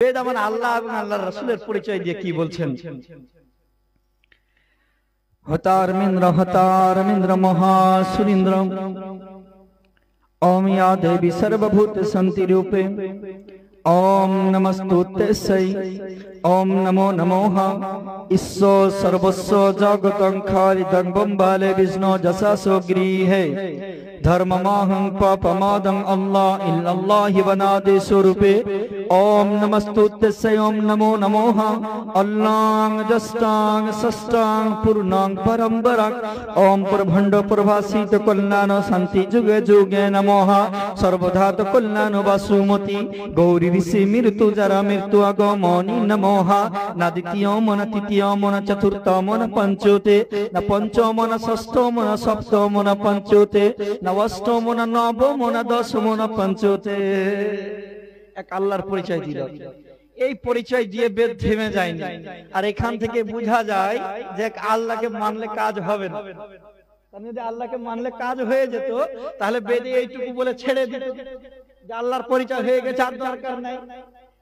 বেদ আমার আল্লাহ এবং আল্লাহর রাসূলের পরিচয় দিয়ে কি বলছেন? হতারমিন্দ্র মহাসুরিন্দ্র ओम या देवी सर्वभूत संति रूपे ओम नमस्तुते ओम नमो नमोः ईश्वो सर्वस्व जगतं खालिदं बम्बाले विष्णु जसासो गृहे धर्ममाहं पापमादं अल्लाह इल्लल्लाहि वनादि स्वरूपे ओम नमस्तुते ओम नमो नमोः अल्लां जष्टां षष्टां पूर्णां परम्परां ओम प्रभंड प्रभासित कल्याण शांति जुगे जुगे नमः सर्वधात कल्याण वासुमती गौरी ऋषि मृत्यु जरा मृत्यु आगमनी नमः न द्वितीय मन तृतीय मन चतुर्थ मन पंचोते न पंचम मन षष्ठ मन सप्तम मन पंचोते न अष्टम मन नवम मन दशम मन पंचोते। एक आल्लाहर परिचय दिल। এই পরিচয় দিয়ে বেদ থেমে যায়নি। আর এখান থেকে বোঝা যায় যে আল্লাহকে মানলে কাজ হবে না। যদি আল্লাহকে মানলে কাজ হয়ে যেত তাহলে বেদে এইটুকু বলে ছেড়ে দিত যে আল্লাহর পরিচয় হয়ে গেছে, আর দরকার নাই।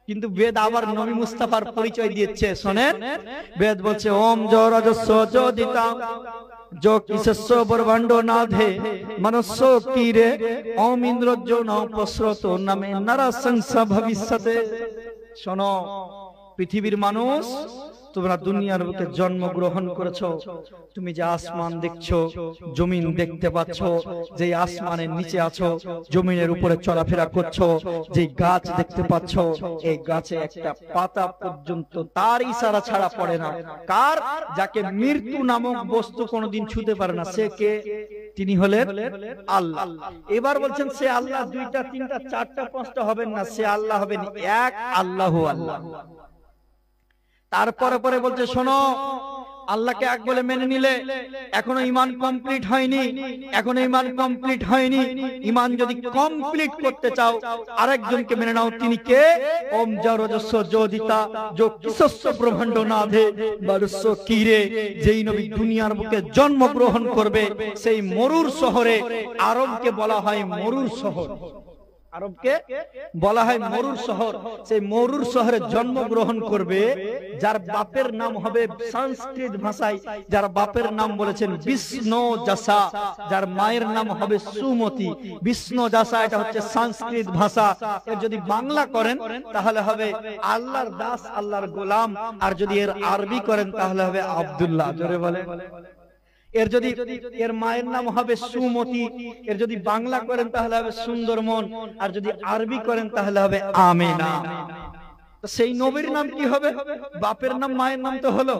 কিন্তু বেদ আবার নবী মুস্তাফার পরিচয় দিচ্ছে। শোনেন, বেদ বলছে ওম জরজস্ব যোদিতা जो किसस्व ब्रह्मांडो नाधे मनस्व कीरे ओम इंद्रज्यो न पश्रतो नामे नरा संसा भविष्यते। শোনো, পৃথিবীর মানুষ, তোমরা দুনিয়ার বুকে জন্মগ্রহণ করেছো, তুমি যে আসমান দেখছো, জমিন দেখতে পাচ্ছ, যে আসমানের নিচে আছো, জমিনের উপরে চলাফেরা করছো, যে গাছ দেখতে পাচ্ছ, এই গাছে একটা পাতা পর্যন্ত তার ইশারা ছাড়া পড়ে না। কার? যাকে মৃত্যু নামক বস্তু কোনোদিন ছুঁতে পারে না, সে কে? তিনি হলেন আল্লাহ। এবার বলছেন সে আল্লাহ দুইটা তিনটা চারটা পাঁচটা হবেন না, সে আল্লাহ হবেন এক, আল্লাহু আল্লাহ। তারপরে পরে বলছে শোনো, আল্লাহকে এক বলে মেনে নিলে এখনো ঈমান কমপ্লিট হয়নি, এখনো ঈমান কমপ্লিট হয়নি। ঈমান যদি কমপ্লিট করতে চাও আরেকজনকে মেনে নাও। তিনি কে? ওম জরজস্ব যোদিতা जो কিসস্ব ব্রহ্মাণ্ড নাধে বারস্ব কিরে। যেই নবী দুনিয়ার বুকে জন্মগ্রহণ করবে সেই মরুর শহরে, আরবকে বলা হয় মরুর শহর, আরবকে বলা হয় মরুর শহর। সেই মরুর শহরে জন্মগ্রহণ করবে যার বাপের নাম হবে সংস্কৃত ভাষায়, যার বাপের নাম বলেছেন বিষ্ণু জাসা, যার মায়ের নাম হবে সুমতি। বিষ্ণু জাসা এটা হচ্ছে সংস্কৃত ভাষা। এর যদি বাংলা করেন তাহলে হবে আল্লাহর দাস, আল্লাহর গোলাম। আর যদি এর আরবি করেন তাহলে হবে আব্দুল্লাহ। জোরে বলে। এর যদি এর মায়ের নাম হবে সুমতি, এর যদি বাংলা করেন তাহলে হবে সুন্দরমন, আর যদি আরবি করেন তাহলে হবে আমিনা। তো সেই নবীর নাম কি হবে? বাপের নাম মায়ের নাম তো হলো,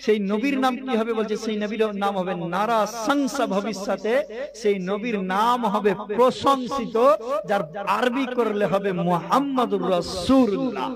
সেই নবীর নাম কি হবে? বলছে সেই নবীর নাম হবে নারা সংসা ভবিষ্যতে। সেই নবীর নাম হবে প্রশংসিত, যার আরবি করলে হবে মুহাম্মাদুর রাসূলুল্লাহ,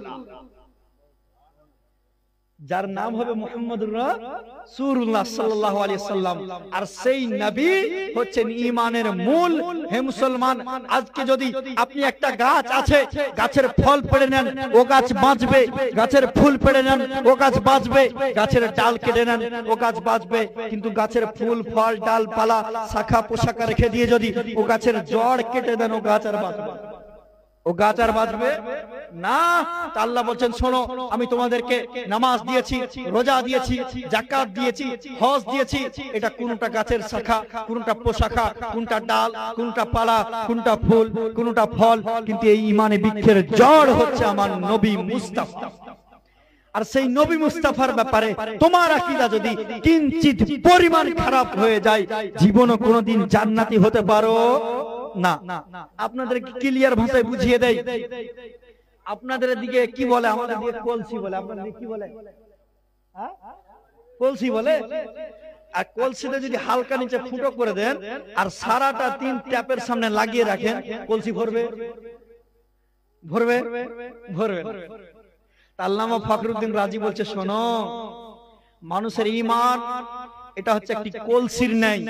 যার নাম হবে মুহাম্মদুর রাসূলুল্লাহ সাল্লাল্লাহু আলাইহি সাল্লাম। আর সেই নবী হচ্ছেন ঈমানের মূল। হে মুসলমান, আজকে যদি আপনি একটা গাছ আছে, গাছের ফল পেড়ে নেন ও গাছ বাঁচবে, গাছের ফুল পেড়ে নেন ও গাছ বাঁচবে, গাছের ডাল কেটে নেন ও গাছ বাঁচবে। কিন্তু গাছের ফুল ফল ডাল পালা শাখা পোশাকা রেখে দিয়ে যদি ও গাছের জড় কেটে দেন ও গাছ আর বাঁচবে, ও গাছ আর বাঁচবে না। আল্লাহ বলছেন শোনো, আমি তোমাদেরকে নামাজ দিয়েছি, রোজা দিয়েছি, যাকাত দিয়েছি, হজ দিয়েছি। এটা কোনটা গাছের শাখা, কোনটা পোশাখা, কোনটা ডাল, কোনটা পালা, কোনটা ফুল, কোনটা ফল, কিন্তু এই ঈমানে বৃক্ষের জড় হচ্ছে আমার নবী মুস্তাফা। আর সেই নবী মুস্তাফার ব্যাপারে তোমার আকীদা যদি কিঞ্চিত পরিমাণ খারাপ হয়ে যায়, জীবনও কোনোদিন জান্নাতি হতে পারো না। আপনাদের ক্লিয়ার ভাষায় বুঝিয়ে দেয়। আপনাদের দিকে কি বলে? আমাদের দিকে কলসি বলে। আপনাদের দিকে কি বলে? হ্যাঁ, কলসি বলে। আর কলসিতে যদি হালকা নিচে ফুটো করে দেন আর সারাটা দিন ট্যাপের সামনে লাগিয়ে রাখেন, কলসি ভরবে? ভরবে? ভরবে। আল্লামা ফখরুদ্দিন রাজি বলছে শোনো, মানুষের ঈমান এটা হচ্ছে একটি কলসির ন্যায়,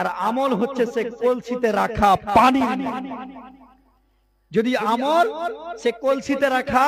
আর আমল হচ্ছে সে কলসিতে রাখা পানির ন্যায়। যদি আমল সে কলসিতে রাখা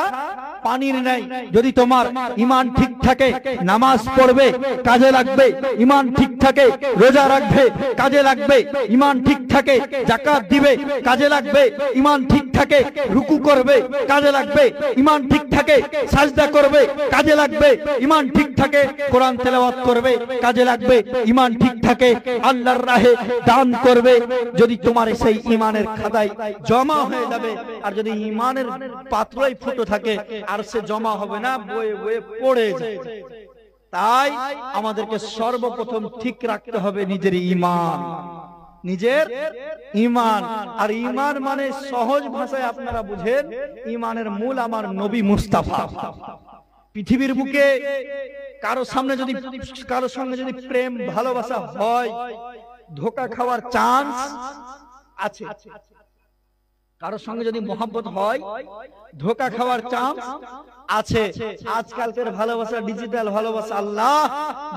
পানির ন্যায়, যদি তোমার ঈমান ঠিক থাকে নামাজ পড়বে কাজে লাগবে, ঈমান ঠিক থাকে রোজা রাখবে কাজে লাগবে, ঈমান ঠিক থাকে যাকাত দিবে কাজে লাগবে, ঈমান ঠিক থাকে রুকু করবে কাজে লাগবে, ঈমান ঠিক থাকে সাজদা করবে কাজে লাগবে, ঈমান ঠিক থাকে কোরআন তেলাওয়াত করবে কাজে লাগবে, ঈমান ঠিক থাকে আল্লাহর রাহে দান করবে। যদি তোমার সেই ঈমানের খাতায় জমা হয়ে যাবে, আর যদি ঈমানের পাথরই ফুটো থাকে আর সে জমা হবে না, বয়ে বয়ে পড়ে যাবে। তাই আমাদেরকে সর্বপ্রথম ঠিক রাখতে হবে নিজের ঈমান, নিজের ঈমান। আর ঈমান মানে সহজ ভাষায় আপনারা বুঝেন, ঈমানের মূল আমার নবী মুস্তাফা। পৃথিবীর বুকে কারোর সঙ্গে যদি প্রেম ভালোবাসা হয়, ধোঁকা খাওয়ার চান্স আছে। কারোর সঙ্গে যদি মহব্বত হয়, ধোঁকা খাওয়ার চান্স আছে। আজকালকার ভালোবাসা ডিজিটাল ভালোবাসা। আল্লাহ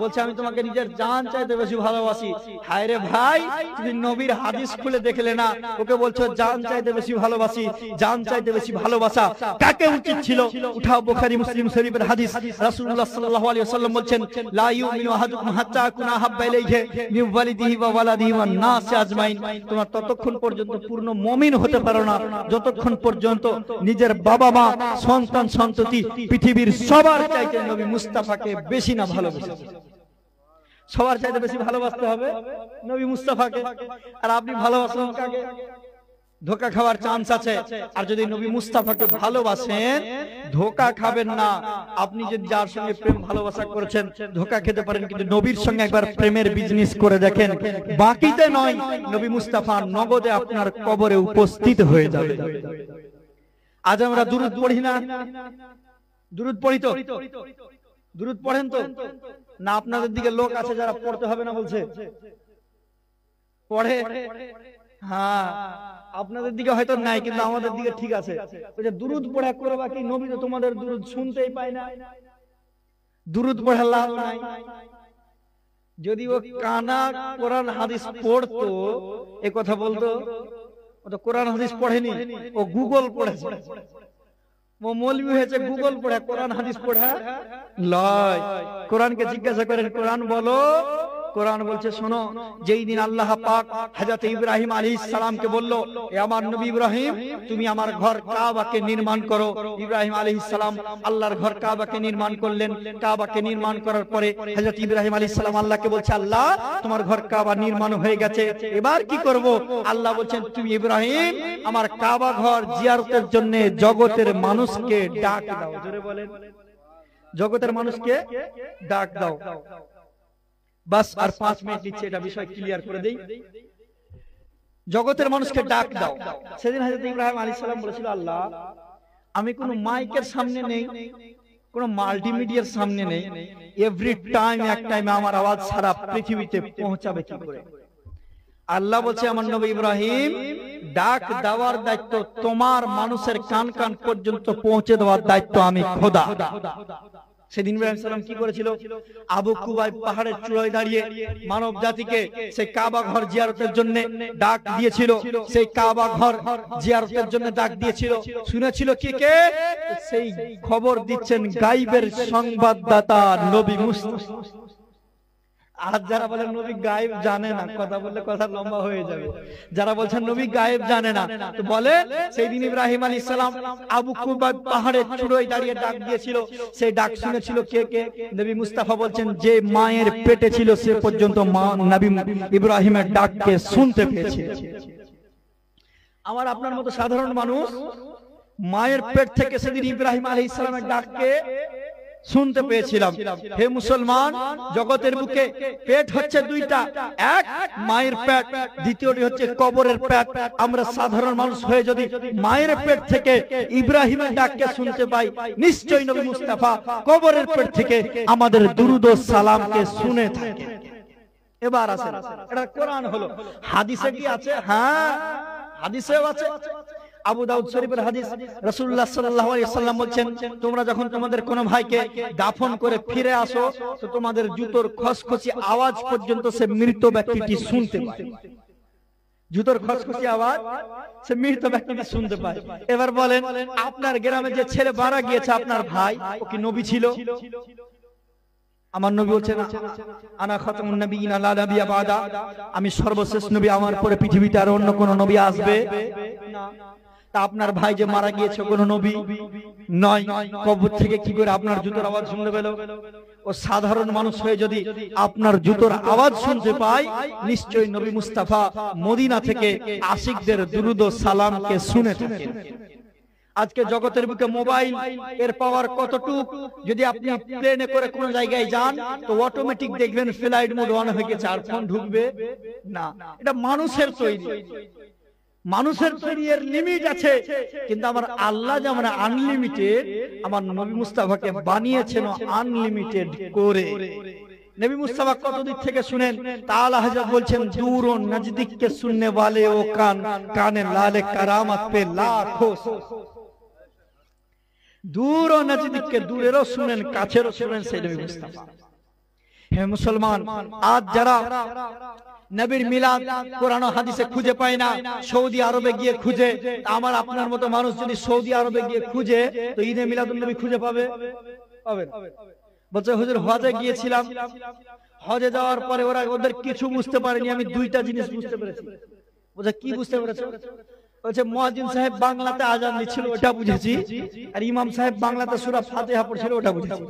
বলছে আমি তোমাকে নিজের জান চাইতে বেশি ভালোবাসি। হায় রে ভাই, তুমি নবীর হাদিস খুলে দেখলে না? ওকে বলছো জান চাইতে বেশি ভালোবাসি। জান চাইতে বেশি ভালোবাসা কাকে উচিত ছিল? উঠাও বুখারী মুসলিম শরীফের হাদিস। রাসূলুল্লাহ সাল্লাল্লাহু আলাইহি ওয়াসাল্লাম বলছেন, লা ইউমিনু আহাদুকুম হাত্তা আকুনা হাব্বা ইলাইহি মিন ওয়ালিদিহি ওয়া ওয়ালাদিহি ওয়ান নাসি আজমাইন। তোমরা ততক্ষণ পর্যন্ত পূর্ণ মুমিন হতে পারো না যতক্ষণ পর্যন্ত নিজের বাবা মা, সন্তান সন্ততি, পৃথিবীর সবার চাইতে নবী মুস্তাফাকে বেশি না ভালোবাসে। সবার চাইতে বেশি ভালোবাসতে হবে নবী মুস্তাফাকে। আর আপনি ভালোবাসেন কাকে? ধোঁকা খাওয়ার চান্স আছে। আর যদি নবী মুস্তাফাকে ভালোবাসেন, ধোঁকা খাবেন না। আপনি যদি যার সঙ্গে প্রেম ভালোবাসা করেছেন, ধোঁকা খেতে পারেন, কিন্তু নবীর সঙ্গে একবার প্রেমের বিজনেস করে দেখেন, বাকিতে নয়, নবী মুস্তাফা নগদে আপনার কবরে উপস্থিত হয়ে যাবে। আজ আমরা দুরূদ পড়ি না? দুরূদ পড়ি তো? দুরূদ পড়েন তো না? আপনাদের দিকে লোক আছে যারা পড়তে হবে না বলছে, পড়ে। হ্যাঁ, আপনাদের দিকে হয়তো নাই, কিন্তু আমাদের দিকে ঠিক আছে। ওই যে দুরূদ পড়া করবা কি? নবী তো তোমাদের দুরূদ শুনতেই পায় না। দুরূদ পড়া লাভ নাই। যদি ও কানা কোরআন হাদিস পড়তো, এ কথা বলতো। ও তো কোরআন হাদিস পড়েনি, ও গুগল পড়েছে। ও মৌলবি হয়েছে গুগল পড়া, কোরআন হাদিস পড়া লয়। কোরআনকে জিজ্ঞাসা করেন, কোরআন বলো। কোরআন বলছে শোনো, যেই দিন আল্লাহ পাক হযরত ইব্রাহিম আলাইহিস সালামকে বলল, এ আমার নবী ইব্রাহিম, তুমি আমার ঘর কাবাকে নির্মাণ করো। ইব্রাহিম আলাইহিস সালাম আল্লাহর ঘর কাবাকে নির্মাণ করলেন। কাবাকে নির্মাণ করার পরে হযরত ইব্রাহিম আলাইহিস সালাম আল্লাহকে বলছে, আল্লাহ তোমার ঘর কাবা নির্মাণ হয়ে গেছে, এবার কি করব? আল্লাহ বলছেন, তুমি ইব্রাহিম আমার কাবা ঘর জিয়ারতের জন্য জগতের মানুষকে ডাক দাও। জোরে বলেন, জগতের মানুষকে ডাক দাও। বাস আর 5 মিনিট দিচ্ছে, এটা বিষয় ক্লিয়ার করে দেই। জগতের মানুষকে ডাক দাও। সেদিন হযরত ইব্রাহিম আলাইহিস সালাম বলেছিল, আল্লাহ আমি কোনো মাইকের সামনে নেই, কোনো মাল্টিমিডিয়ার সামনে নেই, এভরি টাইম এক টাইমে আমার আওয়াজ সারা পৃথিবীতে পৌঁছাবে কি করে? আল্লাহ বলছে, আমার নবী ইব্রাহিম, ডাক দেওয়ার দায়িত্ব তোমার, মানুষের কান কান পর্যন্ত পৌঁছে দেওয়ার দায়িত্ব আমি খোদা। সেদিন ইব্রাহিম সালাম কি করেছিল? আবু কুবাইব পাহাড়ের চূড়ায় দাঁড়িয়ে মানব জাতিকে সেই কাবা ঘর জিয়ারতের জন্য ডাক দিয়েছিল। সেই কাবা ঘর জিয়ারতের জন্য ডাক দিয়েছিল। শুনেছিল কে কে? সেই খবর দিচ্ছেন গায়বের সংবাদদাতা নবী মুস্তাফা। আর যারা বলেন নবী গায়েব জানে না, কথা বললে কথা লম্বা হয়ে যাবে। যারা বলছেন নবী গায়েব জানে না, তো বলে সেই দিন ইব্রাহিম আলাইহিস সালাম আবু কুবাইব পাহাড়ের চূড়ায় দাঁড়িয়ে ডাক দিয়েছিল। সেই ডাক শুনেছিল কে কে? নবী মুস্তাফা বলছেন, যে মায়ের পেটে ছিল সে পর্যন্ত নবী ইব্রাহিমের ডাককে শুনতে পেয়েছে। আমার আপনার মতো সাধারণ মানুষ মায়ের পেট থেকে সেদিন ইব্রাহিম আলাইহিস সালামের ডাককে শুনতে পেয়েছিলাম। হে মুসলমান, জগতের বুকে পেট হচ্ছে দুইটা, এক মায়ের পেট, দ্বিতীয়টি হচ্ছে কবরের পেট। আমরা সাধারণ মানুষ হয়ে যদি মায়ের পেট থেকে ইব্রাহিমের ডাককে শুনতে পাই, নিশ্চয়ই নবী মুস্তাফা কবরের পেট থেকে আমাদের দুরূদ ও সালামকে শুনে থাকে। এবার আসেন, এটা কোরআন হলো, হাদিসে কি আছে? হ্যাঁ, হাদিসেও আছে। আবু দাউদ শরীফের হাদিস, রাসূলুল্লাহ সাল্লাল্লাহু আলাইহি ওয়াসাল্লাম বলেন, তোমরা যখন তোমাদের কোন ভাইকে দাফন করে ফিরে আসো, তো তোমাদের জুতোর খসখসি আওয়াজ পর্যন্ত সে মৃত ব্যক্তিটি শুনতে পায়। জুতোর খসখসি আওয়াজ সে মৃত ব্যক্তিটি শুনতে পায়। এবার বলেন, আপনার গ্রামে যে ছেলে মারা গিয়েছে, আপনার ভাই, ও কি নবী ছিল? আমার নবী বলছেন, আনা খাতামুন নবিয়িন লা নাবিয়্যা বাদা, আমি সর্বশেষ নবী, আমার পরে পৃথিবীতে আর অন্য কোন নবী আসবে না। তা আপনার ভাই যে মারা গিয়েছে কোনো নবী নয়, কবর থেকে কি করে আপনার জুতোর আওয়াজ শুনতে পেল? ও সাধারণ মানুষ হয়ে যদি আপনার জুতোর আওয়াজ শুনতে পায়, নিশ্চয়ই নবী মুস্তাফা মদিনা থেকে আশিকদের দুরুদ ও সালামকে শুনে থাকেন। আজকে জগতের বুকে মোবাইল এর পাওয়ার কতটুক, যদি আপনি প্লেনে করে কোন জায়গায় যান তো অটোমেটিক দেখবেন ফ্লাইট মোড অন হয়ে গেছে, আর ফোন ঢুকবে না। এটা মানুষের তৈরি, মানুষের তৈরি, এর লিমিট আছে। কিন্তু আমার আল্লাহ যেমন আনলিমিটেড, আমার নবী মুস্তাফাকে বানিয়েছেন আনলিমিটেড করে। নবী মুস্তাফা কত দিক থেকে শুনেন, তাআলা হযরত বলছেন দূর ও নজদীক কে সুননে वाले ও কান, কানে লালে কারামত পে লাখো। দূর ও নজদীক কে, দূরেরও শুনেন কাছেরও শুনেন সেই নবী মুস্তাফা। হে মুসলমান, আজ যারা নবীর মিলাদ কোরআন ও হাদিসে খুঁজে পায় না, সৌদি আরবে গিয়ে খুঁজে, আমার আপনার মতো মানুষ যদি সৌদি আরবে গিয়ে খুঁজে তো ঈদে মিলাদুন নবী খুঁজে পাবে? পাবে না। বলছে হুজুর হজে গিয়েছিলাম, হজে যাওয়ার পরে ওরা ওদের কিছু বুঝতে পারেনি, আমি দুইটা জিনিস বুঝতে পেরেছি। বলছে কি বুঝতে পেরেছো? বলছে মুয়াজ্জিন সাহেব বাংলাতে আযান দিচ্ছিল, ওটা বুঝেছি, আর ইমাম সাহেব বাংলাতে সূরা ফাতিহা পড়ছিল, ওটা বুঝেছি।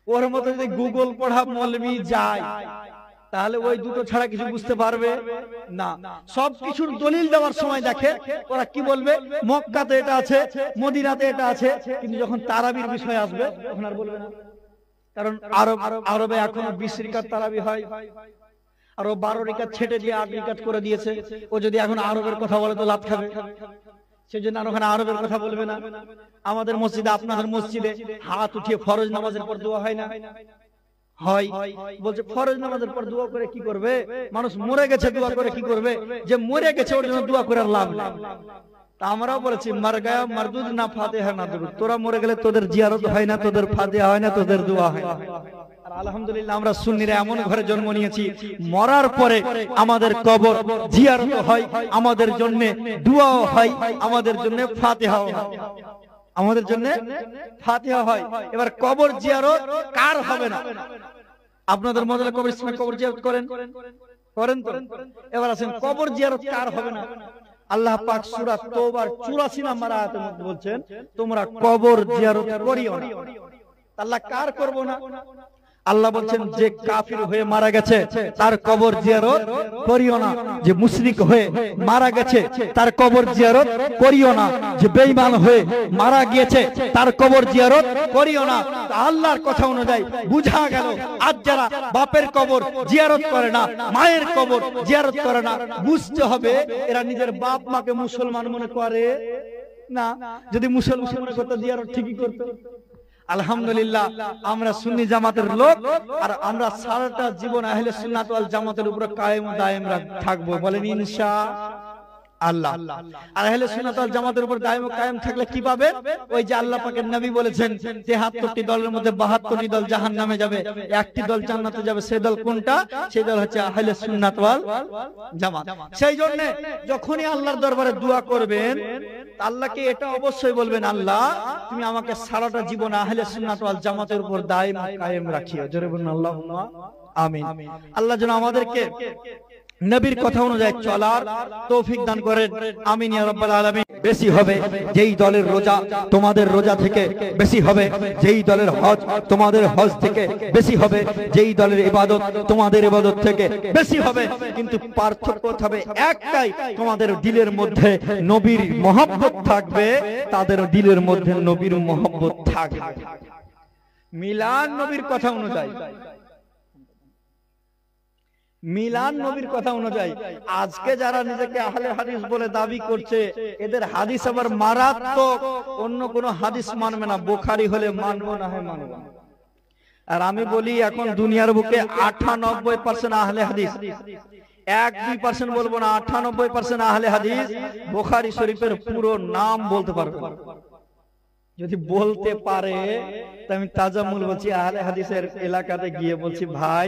ওর মতো যদি গুগল পড়া মৌলবি যায় তাহলে ওই দুটো ছাড়া কিছু বুঝতে পারবে না। সব কিছুর দলিল দেওয়ার সময় দেখে ওরা কি বলবে, মক্কাতে এটা আছে, মদিনাতে এটা আছে, কিন্তু যখন তারাবির বিষয় আসবে তখন আর বলবে না। কারণ আরবে এখন 20 রিকাত তারাবি হয়, আর ও 12 রিকাত ছেটে দিয়ে 8 রিকাত করে দিয়েছে। ও যদি এখন আরবের কথা বলে তো লাত খাবে, সেজন্য আর ওখানে আরবের কথা বলবে না। আমাদের মসজিদে, আপনাদের মসজিদে হাত উঠিয়ে ফরজ নামাজের পর দোয়া হয় না? হয়। বলছে ফরজ নামাজের পর দোয়া করে কি করবে? মানুষ মরে গেছে, দোয়া করে কি করবে? যে মরে গেছে ওর জন্য দোয়া করে লাভ নেই। তা আমরাও বলেছি মার গায়া মারদুদ না ফাতিহা না দুরুদ। তোরা মরে গেলে তোদের জিয়ারত হয় না, তোদের ফাতিহা হয় না, তোদের দোয়া হয় না। আর আলহামদুলিল্লাহ আমরা সুন্নিরা এমন ঘরে জন্ম নিয়েছি, মরার পরে আমাদের কবর জিয়ারত হয়, আমাদের জন্য দোয়াও হয়, আমাদের জন্য ফাতিহাও হয়, আমাদের জন্য ফাতিহা হয়। এবার কবর জিয়ারত কার হবে না? আপনাদের মধ্যে কবরস্থানে কবর জিয়ারত করেন করেন তো? এবার আছেন কবর জিয়ারত কার হবে না? আল্লাহ পাক সূরা তওবার 84 নম্বর আয়াতের মধ্যে বলছেন তোমরা কবর জিয়ারত করিও না। আল্লাহ কার করব না? আল্লাহ বলছেন যে কাফির হয়ে মারা গেছে তার কবর জিয়ারত করিও না, যে মুশরিক হয়ে মারা গেছে তার কবর জিয়ারত করিও না, যে বেঈমান হয়ে মারা গিয়েছে তার কবর জিয়ারত করিও না। আল্লাহর কথা অনুযায়ী বুঝা গেল আজ যারা বাপের কবর জিয়ারত করে না, মায়ের কবর জিয়ারত করে না, বুঝতে হবে এরা নিজের বাপ মাকে মুসলমান মনে করে না। যদি মুসলমান মনে করতে জিয়ারত ঠিকই করতো। আলহামদুলিল্লাহ আমরা সুন্নি জামাতের লোক, আর আমরা সারাটা জীবন আহলে সুন্নাত ওয়াল জামাতের উপর কায়েম ও দায়েম থাকবো, বলেন ইনশাআল্লাহ। আর আহলে সুন্নাত ওয়াল জামাতের উপর দায়েম ও কায়েম থাকলে কি পাবে? ওই যে আল্লাহ পাকের নবী বলেছেন 73টি দলের মধ্যে 72টি দল জাহান্নামে যাবে, একটি দল জান্নাতে যাবে। সেই দল কোনটা? সেই দল হচ্ছে আহলে সুন্নাত ওয়াল জামাত। সেই জন্য যখনই আল্লাহর দরবারে দোয়া করবেন আল্লাহকে এটা অবশ্যই বলবেন, আল্লাহ তুমি আমাকে সারাটা জীবন আহলে সুন্নাত ওয়াল জামাতের উপর দায়েম কায়েম রাখিও। জোরে বলুন আল্লাহুম্মা আমিন। আল্লাহ যেন আমাদেরকে নবীর কথা অনুযায়ী চলার তৌফিক দান করেন, আমিন ইয়া রাব্বাল আলামিন। বেশি হবে যেই দলের রোজা তোমাদের রোজা থেকে বেশি হবে, যেই দলের হজ তোমাদের হজ থেকে বেশি হবে, যেই দলের ইবাদত তোমাদের ইবাদত থেকে বেশি হবে। কিন্তু পার্থক্য হবে একটাই, তোমাদের দিলের মধ্যে নবীর মহব্বত থাকবে, তাদের দিলের মধ্যে নবীর মহব্বত থাকবে। মিলাদ নবীর কথা অনুযায়ী, মিলাদ নবীর কথা অনুযায়ী আজকে যারা নিজেকে আহলে হাদিস বলে দাবি করছে, এদের হাদিস আবার মারাত্মক, অন্য কোন হাদিস মানবে না, বুখারী হলে মানবো না হয় মানবো। আর আমি বলি এখন দুনিয়ার বুকে 98% আহলে হাদিস, 1-2% বলবো না, 98% আহলে হাদিস বুখারী শরীফের পুরো নাম বলতে পারবে। যদি বলতে পারে আমি তাজামুল বলছি, আহলে হাদিসের এলাকাতে গিয়ে বলছি ভাই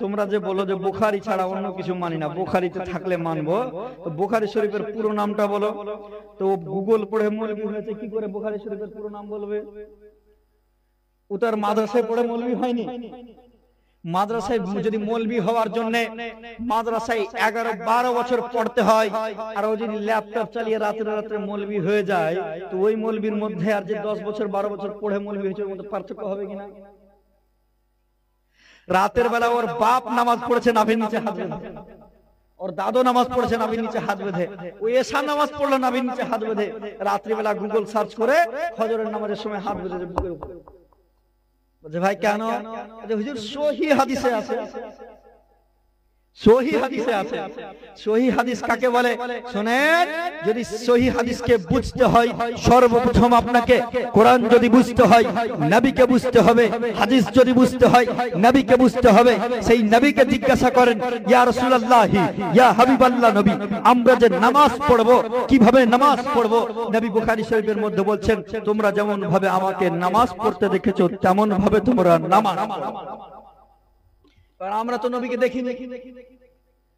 তোমরা যে বলো যে বুখারী ছাড়া অন্য কিছু মানি না, বুখারীতে থাকলে মানবো, তো বুখারী শরীফের পুরো নামটা বলো। তো গুগল পড়ে মৌলবি হয়েছে, কি করে বুখারী শরীফের পুরো নাম বলবে? ও তার মাদ্রাসায় পড়ে মৌলবি হয়নি, মাদ্রাসায় যদি মৌলবি হওয়ার জন্য মাদ্রাসায় 11-12 বছর পড়তে হয়, আর ও যদি ল্যাপটপ চালিয়ে রাতে রাতে মৌলবি হয়ে যায়, তো ওই মৌলবির মধ্যে আর যে 10 বছর 12 বছর পড়ে মৌলবি হয়েছে, ওর মধ্যে পার্থক্য হবে কিনা? রাতের বেলা ওর বাপ নামাজ পড়েছে নাভির নিচে হাত বেঁধে, ওর দাদু নামাজ পড়েছে নাভির নিচে হাত বেঁধে, ও এশা নামাজ পড়লো নাভির নিচে হাত বেঁধে, রাত্রিবেলা গুগল সার্চ করে ফজরের নামাজের সময় হাত বেঁধে বুকের উপরে। বলছে ভাই কেন? হুজুর সহি হাদিসে আছে, সহি হাদিসে আছে। সহি হাদিস কাকে বলে শুনেন, যদি সহি হাদিসকে বুঝতে হয় সর্বপ্রথম আপনাকে কোরআন যদি বুঝতে হয় নবীকে বুঝতে হবে, হাদিস যদি বুঝতে হয় নবীকে বুঝতে হবে। সেই নবীকে জিজ্ঞাসা করেন, ইয়া রাসূলুল্লাহ ইয়া হাবিবাল্লাহ নবী, আমরা যে নামাজ পড়বো কিভাবে নামাজ পড়বো? নবী বুখারী শরীফের মধ্যে বলছেন, তোমরা যেমন ভাবে আমাকে নামাজ পড়তে দেখেছো তেমন ভাবে তোমরা নামাজ পড়ো। কারণ আমরা তো নবীকে দেখিনি,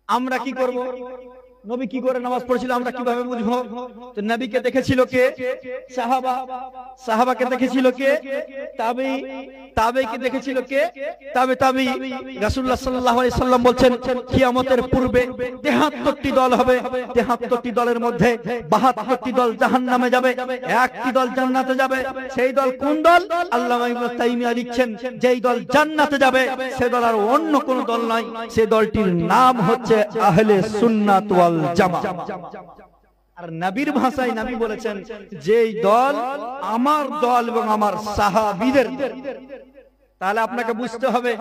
আমরা কি করব? নবী কি করে নামাজ পড়ছিল আমরা কিভাবে বুঝবো? তো নবীকে দেখেছিল কে? সাহাবা। সাহাবাকে দেখেছিল কে? তাবেঈ। তাবেঈকে দেখেছিল কে? তাবেঈ। রাসূলুল্লাহ সাল্লাল্লাহু আলাইহি সাল্লাম বলছেন, কিয়ামতের পূর্বে 73টি দল হবে, 73টি দলের মধ্যে 72টি দল জাহান্নামে যাবে, একটি দল জান্নাতে যাবে। সেই দল কোন দল? আল্লামা ইবনে তাইমিয়া লিখছেন, যেই দল জান্নাতে যাবে সেই দল আর অন্য কোন দল নয়, সেই দলটির নাম হচ্ছে আহলে সুন্নাত ওয়াল জামাত। আর নবীর ভাষায় নবী বলেছেন, যেই দল আমার দল এবং আমার সাহাবীদের। তাহলে আপনাকে বুঝতে হবে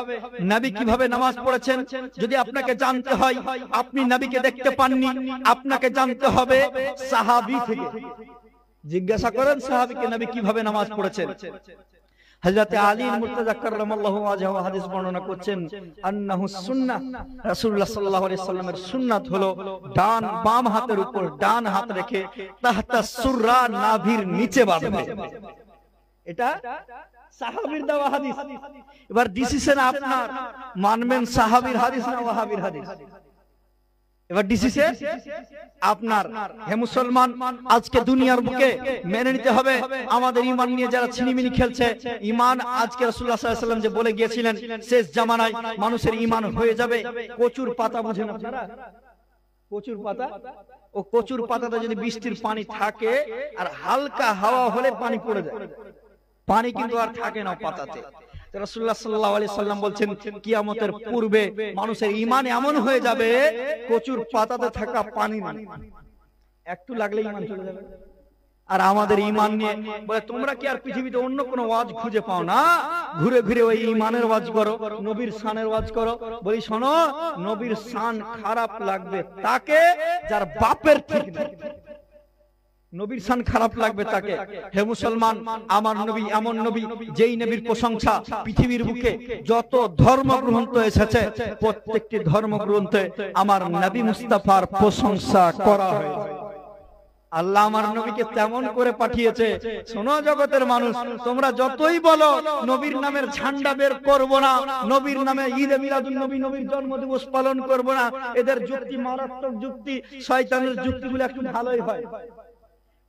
নবী কিভাবে নামাজ পড়েছেন। যদি আপনাকে জানতে হয়, আপনি নবীকে দেখতে পাননি, আপনাকে জানতে হবে সাহাবী থেকে। জিজ্ঞাসা করেন সাহাবীকে নবী কিভাবে নামাজ পড়েছেন। হযরত আলী মুর্তজা কাররামাল্লাহু ওয়াজহু হাদিস বর্ণনা করছেন, আন্নাহু সুন্নাহ, রাসূলুল্লাহ সাল্লাল্লাহু আলাইহি সাল্লামের সুন্নাত হলো ডান বাম হাতের উপর ডান হাত রেখে তাহতা সুররা নাভির নিচে বাঁধবে। এটা সাহাবীর দেওয়া হাদিস। এবার ডিসিশন আপনার, মানবেন সাহাবীর হাদিস না ওয়াহাবীর হাদিস? এবার ডিসিশন আপনার। হে মুসলমান, আজকে দুনিয়ার বুকে মেনে নিতে হবে আমাদের ঈমান নিয়ে যারা ছিনিমিনি খেলছে। ঈমান আজকে রাসূলুল্লাহ সাল্লাল্লাহু আলাইহি ওয়াসাল্লাম যে বলে গিয়েছিলেন, শেষ জামানায় মানুষের ঈমান হয়ে যাবে কচুর পাতা। বুঝেন আপনারা কচুর পাতা? ও কচুর পাতাতে যদি বৃষ্টির পানি থাকে আর হালকা হাওয়া হলে পানি পড়ে যায়, পানি কিন্তু আর থাকে না পাতাতে। রাসূলুল্লাহ সাল্লাল্লাহু আলাইহি সাল্লাম বলছেন, কিয়ামতের পূর্বে মানুষের ঈমান এমন হয়ে যাবে কচুর পাতাতে থাকা পানি একটু লাগলে ঈমান চলে যাবে। আর আমাদের ঈমান নিয়ে বলে, তোমরা কি আর পৃথিবীতে অন্য কোনো ওয়াজ খুঁজে পাও না? ঘুরে ঘুরে ওই ঈমানের ওয়াজ করো, নবীর শানের ওয়াজ করো। বলি শোনো, নবীর শান খারাপ লাগবে তাকে যার বাপের ঠিক নেই। নবীর শান খারাপ লাগবে তাকে। হে মুসলমান, আমার নবী এমন নবী, যেই নবীর প্রশংসা পৃথিবীর বুকে যত ধর্মগ্রন্থ এসেছে প্রত্যেকটি ধর্মগ্রন্থে আমার নবী মুস্তাফার প্রশংসা করা হয়েছে। আল্লাহ আমার নবীকে তেমন করে পাঠিয়েছে। শোনো জগতের মানুষ, তোমরা যতই বলো নবীর নামের ঝান্ডা বের করব না, নবীর নামে ঈদে মিলাদুন নবী, নবীর জন্মদিবস পালন করব না, এদের যুক্তি মারাত্মক যুক্তি, শয়তানের যুক্তিগুলো একটু ভালোই হয়।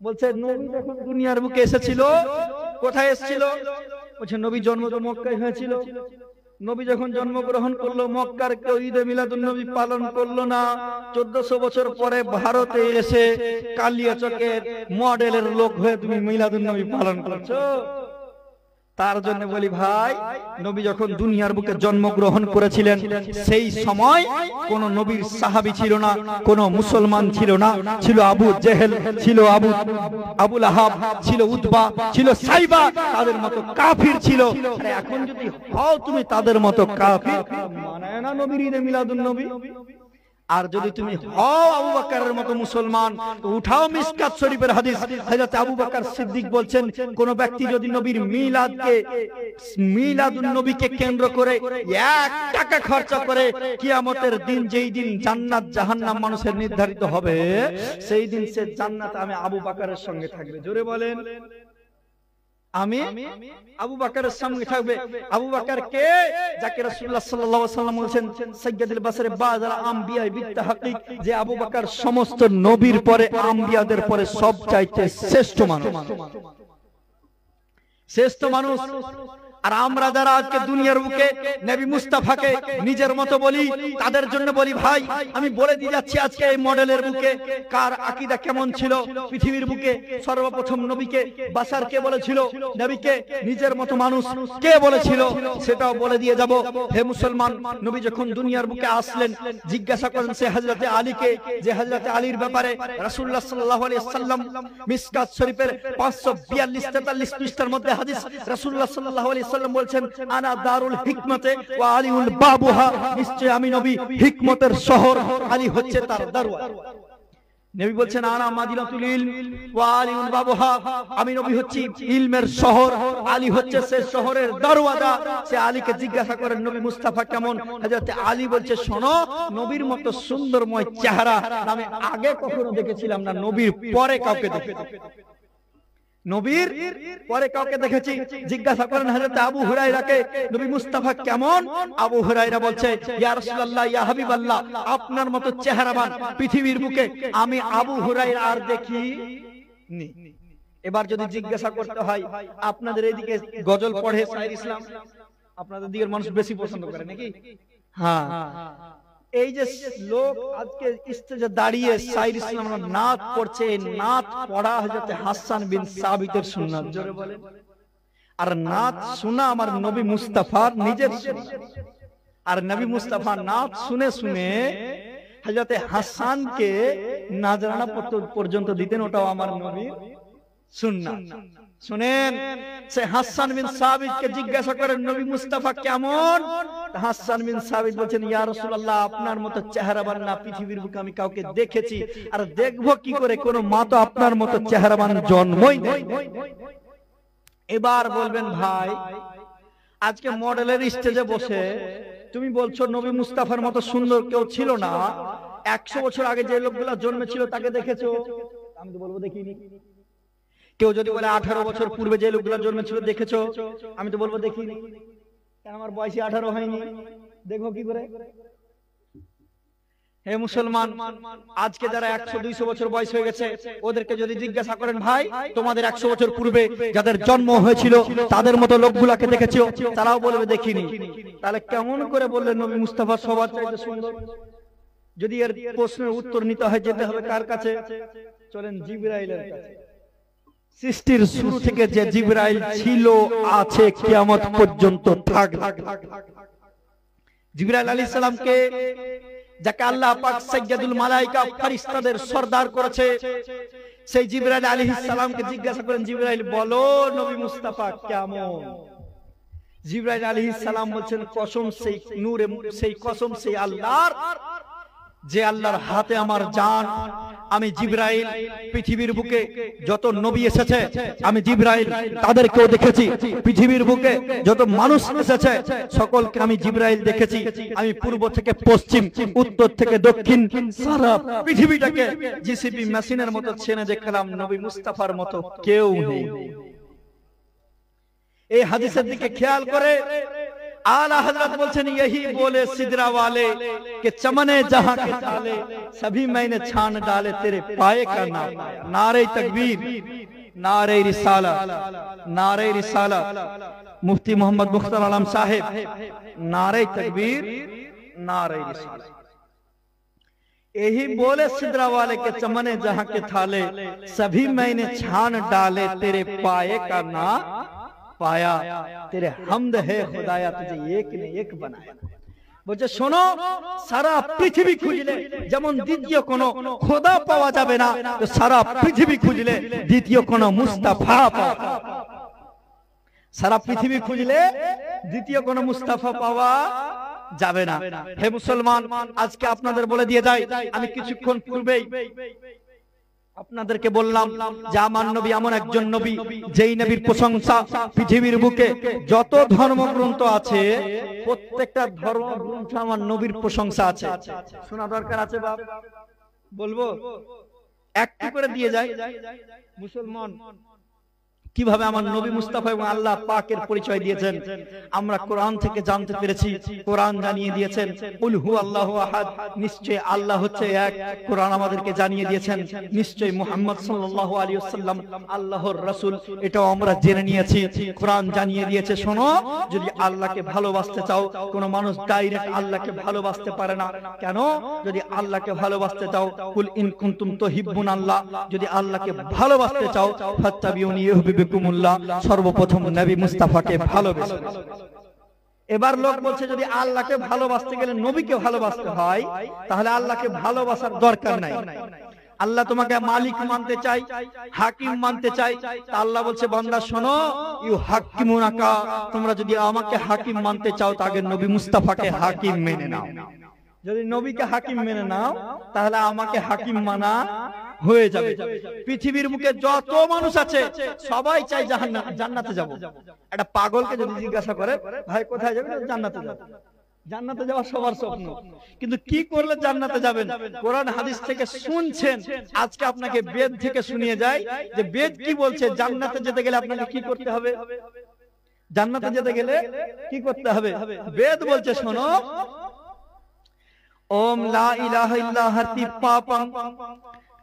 বলছে নবী যখন দুনিয়ার বুকে এসেছিল, কোথায় এসেছিল? বলছে নবী জন্ম তো মক্কায় হয়েছিল। নবী যখন জন্মগ্রহণ করলো, মক্কার কেউ ঈদে মিলাদুন নবী পালন করলো না। 1400 বছর পরে ভারতে এসে কালিয়াচকের মডেলের লোক হয়ে তুমি মিলাদুন নবী পালন করছো। তার জন্য বলি ভাই, নবী যখন দুনিয়ার বুকে জন্মগ্রহণ করেছিলেন সেই সময় কোন নবীর সাহাবী ছিল না, কোন মুসলমান ছিল না। ছিল আবু জেহেল, ছিল আবু লাহাব, ছিল উতবা, ছিল সাইবা, তাদের মতো কাফির ছিল। আরে এখন যদি হও তুমি তাদের মতো কাফির, মানে না নবীর ঈদে মিলাদুন নবী। আর যদি তুমি হও আবু বকরের মতো মুসলমান, তো উঠাও মিশকাত শরীফের হাদিস। হযরত আবু বকর সিদ্দিক বলছেন, কোন ব্যক্তি যদি নবীর মিলাদুন নবীকে কেন্দ্র করে 1 টাকা খরচ করে, কিয়ামতের দিন যেই দিন জান্নাত জাহান্নাম মানুষের নির্ধারিত হবে, সেই দিন সে জান্নাতে আমি আবু বকরের সঙ্গে থাকবে। জোরে বলেন, আমি আবু বকরের সঙ্গে থাকবে। আবু বকর কে? যাকে রাসূলুল্লাহ সাল্লাল্লাহু আলাইহি ওয়াসাল্লাম বলেছেন সাইয়্যিদুল বাশর বা'দাল আম্বিয়া বিত্তাহকিক, যে আবু বকর সমস্ত নবীর পরে, আম্বিয়াদের পরে সবচাইতে শ্রেষ্ঠ মানুষ। শ্রেষ্ঠ মানুষ। আর আমরা যারা আজকে দুনিয়ার বুকে নবী মুস্তাফাকে নিজের মতো বলি, তাদের জন্য বলি ভাই, আমি বলে দিয়ে যাচ্ছি আজকে এই মডেলের বুকে কার আকীদা কেমন ছিল। পৃথিবীর বুকে সর্বপ্রথম নবীকে বাশার কে বলেছিল, নবীকে নিজের মতো মানুষ কে বলেছিল, সেটাও বলে দিয়ে যাব। হে মুসলমান, নবী যখন দুনিয়ার বুকে আসলেন, জিজ্ঞাসা করেন সে হযরতে আলীকে, যে হযরতে আলীর ব্যাপারে রাসূলুল্লাহ সাল্লাল্লাহু আলাইহি ওয়াসাল্লাম মিসকাত শরীফের 542-43 পৃষ্ঠার মধ্যে হাদিস, রাসূলুল্লাহ সাল্লাল্লাহু আলাইহি ওয়াসাল্লাম বলছেন, আনা দারুল হিকমতে ওয়া আলিউল বাবুহা, নিশ্চয় আমি নবী হিকমতের শহর, আলী হচ্ছে তার দরওয়াজা। নবী বলছেন, আনা মাদিনাতুল ইলম ওয়া আলিউল বাবুহা, আমি নবী হচ্ছি ইলমের শহর, আলী হচ্ছে সে শহরের দরওয়াজা। সে আলীকে জিজ্ঞাসা করেন নবী মুস্তাফা কেমন। হযরত আলী বলছে, শোনো, নবীর মতো সুন্দরময় চেহারা আমি আগে কখনো দেখেছিলাম না, নবীর পরে কাউকে দেখেছি, নবীর পরে কাউকে দেখেছি। জিজ্ঞাসা করেন হযরত আবু হুরায়রাকে, নবী মুস্তাফা কেমন। আবু হুরায়রা বলছে, ইয়া রাসূলুল্লাহ, ইয়া হাবিবাল্লাহ, আপনার মতো চেহারাবান পৃথিবীর বুকে আমি আবু হুরায়রা আর দেখিনি। এবার যদি জিজ্ঞাসা করতে হয়, আপনাদের এদিকে গজল পড়ে শায়র ইসলাম, আপনাদের দিকের মানুষ বেশি পছন্দ করে নাকি? হ্যাঁ, এই যে লোক আজকে স্টেজে দাঁড়িয়ে শায়র ইসলামের নাত পড়ছে, নাত পড়া হযরত হাসান বিন সাবিতের সুন্নাত, জোরে বলেন। আর নাত শোনা আমার নবী মুস্তাফার নিজের সুন্নাত। আর নবী মুস্তাফা নাত শুনে শুনে হযরত হাসানকে নাজরানা পর্যন্ত দিতেন, ওটাও আমার নবীর সুন্নাত। শুনেন, সে হাসান বিন সাবিতকে জিজ্ঞাসা করেন নবী মুস্তাফা কেমন। হাসান বিন সাবিত বলেন, ইয়া রাসূলুল্লাহ, আপনার মতো চেহারাবান না পৃথিবীর বুকে আমি কাউকে দেখেছি, আর দেখবো কি করে, কোন মা তো আপনার মতো চেহারাবান জন্মই নেই। এবার বলবেন ভাই, আজকে মডেলের স্টেজে বসে তুমি বলছো নবী মুস্তাফার মতো সুন্দর কেউ ছিল না, 100 বছর আগে যে লোকগুলা জন্মেছিল তাকে দেখেছো? আমি তো বলবো দেখিনি। কেউ যদি বলে 18 বছর পূর্বে যে লোকগুলা জন্মেছিল দেখেছো? আমি তো বলবো দেখিনি। কেন, আমার বয়সী 18 হয়নি, দেখো কি করে? হে মুসলমান, আজকে যারা 100-200 বছর বয়স হয়ে গেছে, ওদেরকে যদি জিজ্ঞাসা করেন ভাই, তোমাদের 100 বছর পূর্বে যাদের জন্ম হয়েছিল তাদের মতো লোকগুলাকে দেখেছো? তারাও বলবে দেখিনি। তাহলে কেমন করে বললেন নবী মুস্তাফা সবার চাইতে সুন্দর? যদি এর প্রশ্নের উত্তর নিতে হয়, যেতে হবে কার কাছে? চলেন জিবরাইলের কাছে। সৃষ্টির শুরু থেকে যে জিবরাইল ছিল, আছে, কিয়ামত পর্যন্ত থাকবে। জিবরাইল আলাইহিস সালামকে, যাকে আল্লাহ পাক সাইয়্যিদুল মালায়েকা, ফেরেশতাদের সরদার করেছে, সেই জিবরাইল আলাইহিস সালামকে জিজ্ঞাসা করেন, জিবরাইল বলো নবী মুস্তাফা কেমন? জিবরাইল আলাইহিস সালাম বলছেন, কসম সেই নূরে, সেই কসম সেই আল্লাহর, যে আল্লাহর হাতে আমার জান, আমি জিবরাইল পৃথিবীর বুকে যত নবী এসেছে আমি জিবরাইল তাদেরকেও দেখেছি, পৃথিবীর বুকে যত মানুষ এসেছে সকলকে আমি জিবরাইল দেখেছি। আমি পূর্ব থেকে পশ্চিম, উত্তর থেকে দক্ষিণ, সারা পৃথিবীটাকে জিসিবি মেশিনের মতো ছেনে দেখলাম, নবী মুস্তাফার মতো কেউ নেই। এই হাদিসের দিকে খেয়াল করে आला हजरत बोलছেন, यही बोले सिदरा वाले कि चमने जहां के ताले, सभी मैंने छान डाले तेरे पाए का नाम। नारे तकबीर, नारे रिसाला, नारे रिसाला, मुफ्ती मोहम्मद मुख्तार आलम साहेब, नारे तकबीर, नारे रिसाला। यही बोले सिदरा वाले के चमने जहां के थाले, सभी मैंने छान डाले तेरे पाए का नाम पाया, तेरे हमद है खुदाया तुझे एक ने एक बनाया। বলছে শোনো, সারা পৃথিবী খুঁজলে যেমন দ্বিতীয় কোন খোদা পাওয়া যাবে না, তো সারা পৃথিবী খুঁজলে দ্বিতীয় কোন মুস্তাফা পাওয়া, সারা পৃথিবী খুঁজলে দ্বিতীয় কোন মুস্তাফা পাওয়া যাবে না। হে মুসলমান, আজকে আপনাদের বলে দিয়ে যাই, আমি কিছুক্ষণ পূর্বেই আপনাদেরকে বললাম যে আমার নবী এমন একজন নবী, যেই নবীর প্রশংসা পৃথিবীর বুকে যত ধর্মগ্রন্থ আছে, প্রত্যেকটা ধর্মগ্রন্থে আমার নবীর প্রশংসা আছে। শোনা দরকার আছে বাপ, বলবো একটু করে দিয়ে যায়। মুসলমান, কিভাবে আমার নবী মুস্তাফা এবং আল্লাহ পাকের পরিচয় দিয়েছেন আমরা কোরআন থেকে জানতে পেরেছি। কোরআন জানিয়ে দিয়েছেন কুল হু আল্লাহু আহাদ, নিশ্চয় আল্লাহ হচ্ছে এক। কোরআন আমাদেরকে জানিয়ে দিয়েছেন নিশ্চয় মুহাম্মদ সাল্লাল্লাহু আলাইহি ওয়াসাল্লাম আল্লাহর রাসূল, এটাও আমরা জেনে নিয়েছি। কোরআন জানিয়ে দিয়েছে শোনো, যদি আল্লাহকে ভালোবাসতে চাও, কোন মানুষ ডাইরেক্ট আল্লাহকে ভালোবাসতে পারে না। কেন? যদি আল্লাহকে ভালোবাসতে চাও, কুল ইন কুনতুম তুহিব্বুন আল্লাহ, যদি আল্লাহকে ভালোবাসতে চাও ফাত্তাবিউনি ইউহিব্বুকুমুল্লাহ, সর্বপ্রথম নবী মুস্তাফাকে ভালোবাসো। এবার লোক বলছে যদি আল্লাহকে ভালোবাসতে গেলে নবীকে ভালোবাসতে হয়, তাহলে আল্লাহকে ভালোবাসার দরকার নাই। আল্লাহ তোমাকে মালিক মানতে চাই, হাকিম মানতে চাই, তা আল্লাহ বলছে বান্দা শোনো, ইউ হাকিমুনাকা, তোমরা যদি আমাকে হাকিম মানতে চাও তাহলে নবী মুস্তাফাকে হাকিম মেনে নাও। যদি নবীকে হাকিম মেনে নাও তাহলে আমাকে হাকিম মানা হয়ে যাবে। পৃথিবীর মুখে যত মানুষ আছে সবাই চাই জান্নাতে যাব। একটা পাগলকে যদি জিজ্ঞাসা করে ভাই কোথায় যাবেন, জান্নাতে যাব। জান্নাতে যাওয়া সবার স্বপ্ন, কিন্তু কি করলে জান্নাতে যাবেন? কোরআন হাদিস থেকে শুনছেন, আজকে আপনাকে বেদ থেকে শুনিয়ে যায় যে বেদ কি বলছে। জান্নাতে যেতে গেলে আপনাকে কি করতে হবে? জান্নাতে যেতে গেলে কি করতে হবে? বেদ বলছে শোনো, ওম লা ইলাহা ইল্লা হাতি পাপং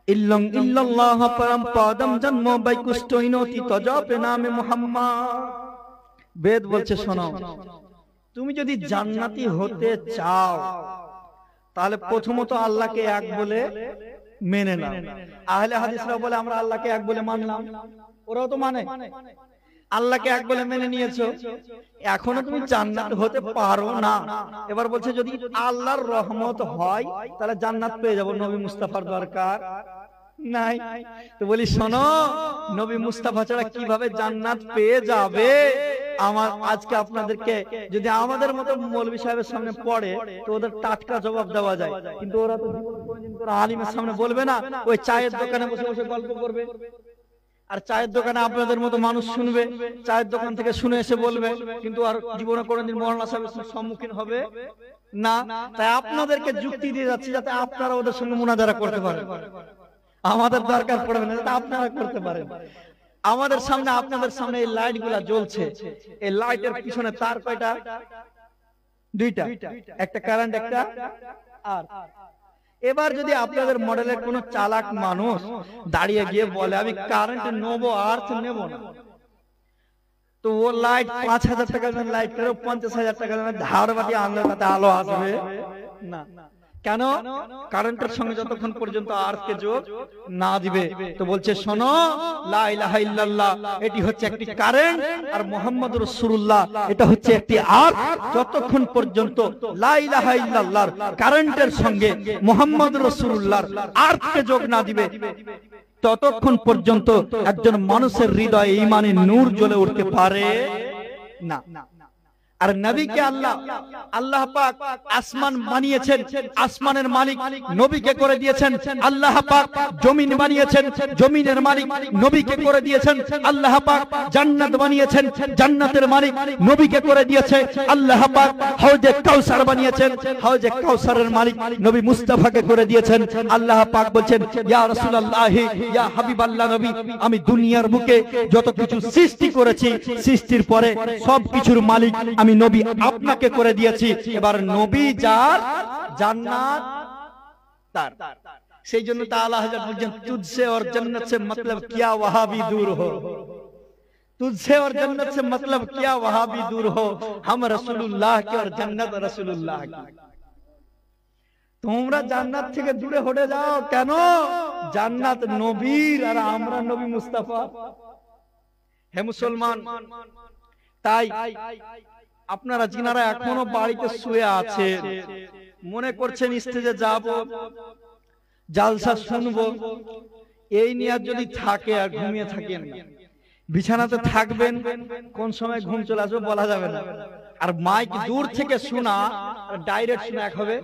ইল্লাং ইল্লাল্লাহ পরম পদম জন্ম বাইকুষ্টইনতি তজপে নামে মুহাম্মদ। বেদ বলছে শোনো, তুমি যদি জান্নাতি হতে চাও তাহলে প্রথমত আল্লাহকে এক বলে মেনে নাও। আহলে হাদিসরা বলে আমরা আল্লাহকে এক বলে মানলাম, ওরাও তো মানে। আল্লাহকে এক বলে মেনে নিয়েছো, এখনো তুমি জান্নাত হতে পারো না। এবার বলছে যদি আল্লাহর রহমত হয় তাহলে জান্নাত পেয়ে যাবো, নবী মুস্তাফার দরকার নাই। তো বলি শোনো, নবী মুস্তাফা ছাড়া কিভাবে জান্নাত পেয়ে যাবে? আমার আজকে আপনাদেরকে যদি আমাদের মতো মৌলভী সাহেবের সামনে পড়ে তো ওদের টাটকা জবাব দেওয়া যায়, কিন্তু ওরা তো আলিমের সামনে বলবে না, ওই চায়ের দোকানে বসে বসে গল্প করবে। আর চায়ের দোকানে আপনাদের মতো মানুষ শুনবে, চায়ের দোকান থেকে শুনে এসে বলবে, কিন্তু আর জীবনে কোনোদিন মৌলানা সাহেবের সম্মুখীন হবে না। তাই আপনাদেরকে যুক্তি দিয়ে যাচ্ছি যাতে আপনারা ওদের সঙ্গে মুনাজারা করতে পারেন। আমাদের দরকার পড়বে না, যাতে আপনারা করতে পারেন। আমাদের সামনে আপনাদের সামনে এই লাইট গুলা জ্বলছে, এই লাইটের পিছনে তার কয়টা? দুইটা, একটা কারেন্ট একটা আর। এবার যদি আপনাদের মডেলের কোন চালাক মানুষ দাঁড়িয়ে গিয়ে বলে আমি কারেন্ট নেবো আর নেব না, তো ও লাইট ৫,০০০ টাকা লাইট করে ৫০,০০০ টাকা ধার বাটি আনলে তাতে আলো আসবে না। কেন? কারেন্টের সঙ্গে যতক্ষণ পর্যন্ত আর্থকে যোগ না দিবে। তো বলছে শোনো, লা ইলাহা ইল্লাল্লাহ এটি হচ্ছে একটি কারেন্ট, আর মুহাম্মদুর রাসূলুল্লাহ এটা হচ্ছে একটি আর্থ। যতক্ষণ পর্যন্ত লা ইলাহা ইল্লাল্লাহর কারেন্টের সঙ্গে মুহাম্মদুর রাসূলুল্লাহর আর্থকে যোগ না দিবে ততক্ষণ পর্যন্ত একজন মানুষের হৃদয়ে ঈমানের নূর জ্বলে উঠতে পারে না। আর নবীকে আল্লাহ পাক আসমান বানিয়েছেন, আসমানের মালিক নবীকে করে দিয়েছেন। আল্লাহ পাক জমিন বানিয়েছেন, জমিনের মালিক নবীকে করে দিয়েছেন। আল্লাহ পাক জান্নাত বানিয়েছেন, জান্নাতের মালিক নবীকে করে দিয়েছে। আল্লাহ পাক হাউজে কাউসার বানিয়েছেন, হাউজে কাউসারের মালিক নবী মুস্তাফাকে করে দিয়েছেন। আল্লাহ পাক বলেন ইয়া রাসূলুল্লাহ ইয়া হাবিবাল্লাহ নবী, আমি দুনিয়ার বুকে যত কিছু সৃষ্টি করেছি, সৃষ্টির পরে সব কিছুর মালিক আমি নবী আপনাকে করে দিয়েছি। এবার নবী যার জান্নাত তার। সেই জন্য তাআলা হযরত বলেন তুঝসে और जन्नत से मतलब क्या वहां भी दूर हो, तुझसे और जन्नत से मतलब क्या वहां भी दूर हो, हम रसूलुल्लाह के और जन्नत रसूलुल्लाह की। তোমরা জান্নাত থেকে দূরে হটে যাও কেন? জান্নাত নবীর আর আমরা নবী মুস্তাফা। হে মুসলমান, তাই আপনারা যিনারা এখনো বাড়িতে শুয়ে আছেন, মনে করছেন স্টেজে যাব, জালসা শুনবো, এই নিয়ে যদি থাকে আর ঘুমিয়ে থাকেন, বিছানাতে থাকবেন, কোন সময় ঘুম চলে আসবে বলা যাবে না। আর মাইক দূর থেকে শোনা ডাইরেক্ট শোনা এক হবে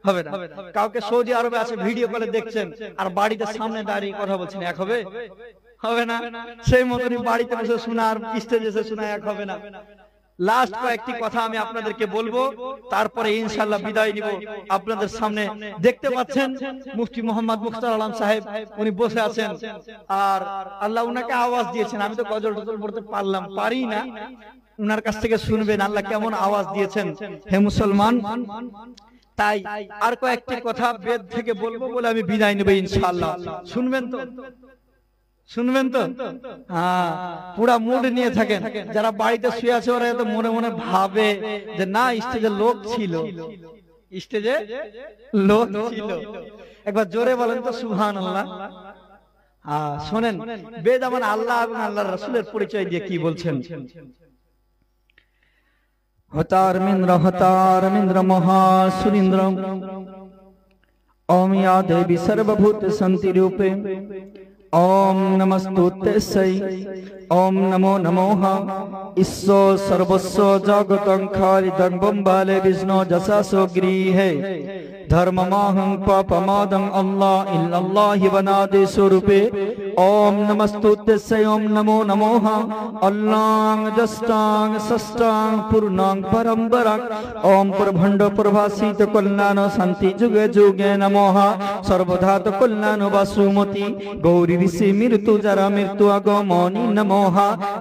হবে না। কাউকে সৌদি আরবে আছে ভিডিও কলে দেখছেন আর বাড়িতে সামনে দাঁড়িয়ে কথা বলছেন, এক হবে হবে না। সেই মতনই বাড়িতে বসে শোনা আর স্টেজে এসে শোনা এক হবে না। লাস্ট কয়েকটি কথা আমি আপনাদেরকে বলবো, তারপরে ইনশাআল্লাহ বিদায় নিব। আপনাদের সামনে দেখতে পাচ্ছেন মুফতি মোহাম্মদ মুখতার আলম সাহেব, উনি বসে আছেন, আর আল্লাহ উনাকে আওয়াজ দিয়েছেন। আমি তো গজল টজল পড়তে পারি না, উনার কাছ থেকে শুনবেন আল্লাহ কেমন আওয়াজ দিয়েছেন। হে মুসলমান, তাই আর কয়েকটি কথা বেদ থেকে বলবো বলে আমি বিদায় নেব ইনশাআল্লাহ। শুনবেন তো? শুনবেন তো? হ্যাঁ, পুরা মুড নিয়ে থাকেন। যারা বাড়িতে শুয়ে আছে ওরা তো মনে মনে ভাবে যে না, স্টেজে লোক ছিল, স্টেজে লোক ছিল। একবার জোরে বলেন তো সুবহানাল্লাহ। শোনেন, বেদ আমার আল্লাহ এবং আল্লাহর রাসূলের পরিচয় দিয়ে কি বলছেন। হতারমিন্দ্র মহাসুরিন্দ্র ওম ইয়া দেবী সর্বভূত সন্তি রূপে ওম নমস্তুতে ওম নমো নমঃ ঈশ্বো সর্বস্ব জগতং খালিদং বম্বালে বিষ্ণু যশাসো গৃহে ধর্মমাহং পাপমাদং আল্লাহ ইল্লাল্লাহি বনাদে স্বরূপে ওম নমস্তুতে ওম নমো নমঃ আল্লাং জষ্টাং ষষ্ঠাং পূর্ণাং পরম্পরাং ওম প্রভণ্ড প্রভাসিত কল্যাণ শান্তি যুগে যুগে নমঃ সর্বধাত কল্যাণ বাসুমতি গৌরী ঋষি মৃত্যু যারা মৃত্যু আগমনি নমঃ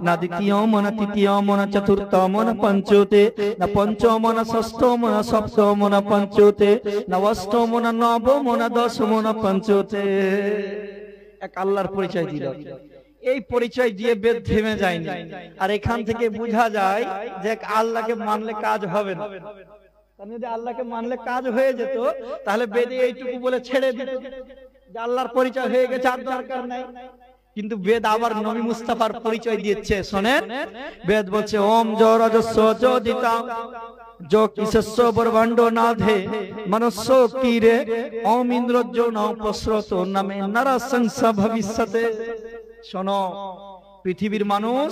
না দ্বিতীয়ম না তৃতীয়ম না চতুর্থম না পঞ্চমতে না পঞ্চম না ষষ্ঠম না সপ্তম না পঞ্চমতে না অষ্টম না নবম না দশম না পঞ্চমতে। এক আল্লাহর পরিচয় দিল। এই পরিচয় দিয়ে বেদ থেমে যায়নি। আর এখান থেকে বোঝা যায় যে আল্লাহকে মানলে কাজ হবে না। যদি আল্লাহকে মানলে কাজ হয়ে যেত তাহলে বেদে এইটুকু বলে ছেড়ে দিত যে আল্লাহর পরিচয় হয়ে গেছে, আর দরকার নাই। কিন্তু বেদ আবার নবী মুস্তাফার পরিচয় দিচ্ছে। শোনেন, বেদ বলছে ওম জরজস্ব যোদিতা जो किसस्व ब्रह्मांड नाधे मनुष्य कीरे ओम इंद्रज्यो न पस्रतो नामे नर संसा भविष्यते। শোনো, পৃথিবীর মানুষ,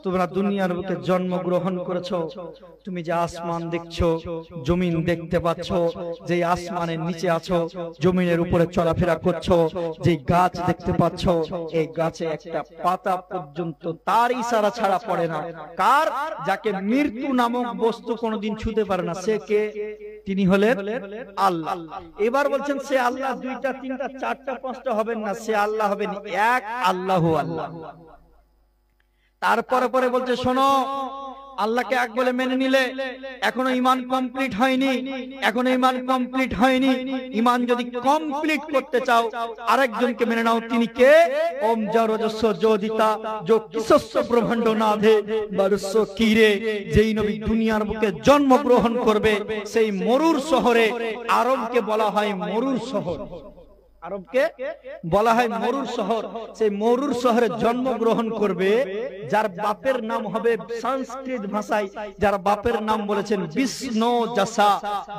তোমরা দুনিয়ার বুকে জন্মগ্রহণ করেছো। তুমি যে আসমান দেখছো, জমিন দেখতে পাচ্ছ, যে আসমানের নিচে আছো, জমিনের উপরে চলাফেরা করছো, যে গাছ দেখতে পাচ্ছ, এই গাছে একটা পাতা পর্যন্ত তার ইশারা ছাড়া পড়ে না। কার? যাকে মৃত্যু নামক বস্তু কোনোদিন ছুঁতে পারে না। সে কে? তিনি হলেন আল্লাহ। এবার বলছেন সে আল্লাহ দুইটা তিনটা চারটা পাঁচটা হবেন না, সে আল্লাহ হবেন এক, আল্লাহ আল্লাহ। তারপরে পরে বলছে শোনো, আল্লাহকে এক বলে মেনে নিলে এখনো ঈমান কমপ্লিট হয়নি, এখনো ঈমান কমপ্লিট হয়নি। ঈমান যদি কমপ্লিট করতে চাও আরেকজনকে মেনে নাও। তিনি কে? ওম জরজস্ব যোদিতা जो किसস্ব ব্রহ্মাণ্ড নাধে বরস্ব কিরে। যেই নবী দুনিয়ার বুকে জন্মগ্রহণ করবে সেই মরুর শহরে, আরবকে বলা হয় মরুর শহর, আরবকে বলা হয় মরুর শহর। সেই মরুর শহরে জন্মগ্রহণ করবে যার বাপের নাম হবে সংস্কৃত ভাষায়, যার বাপের নাম বলেছেন বিষ্ণু যশা,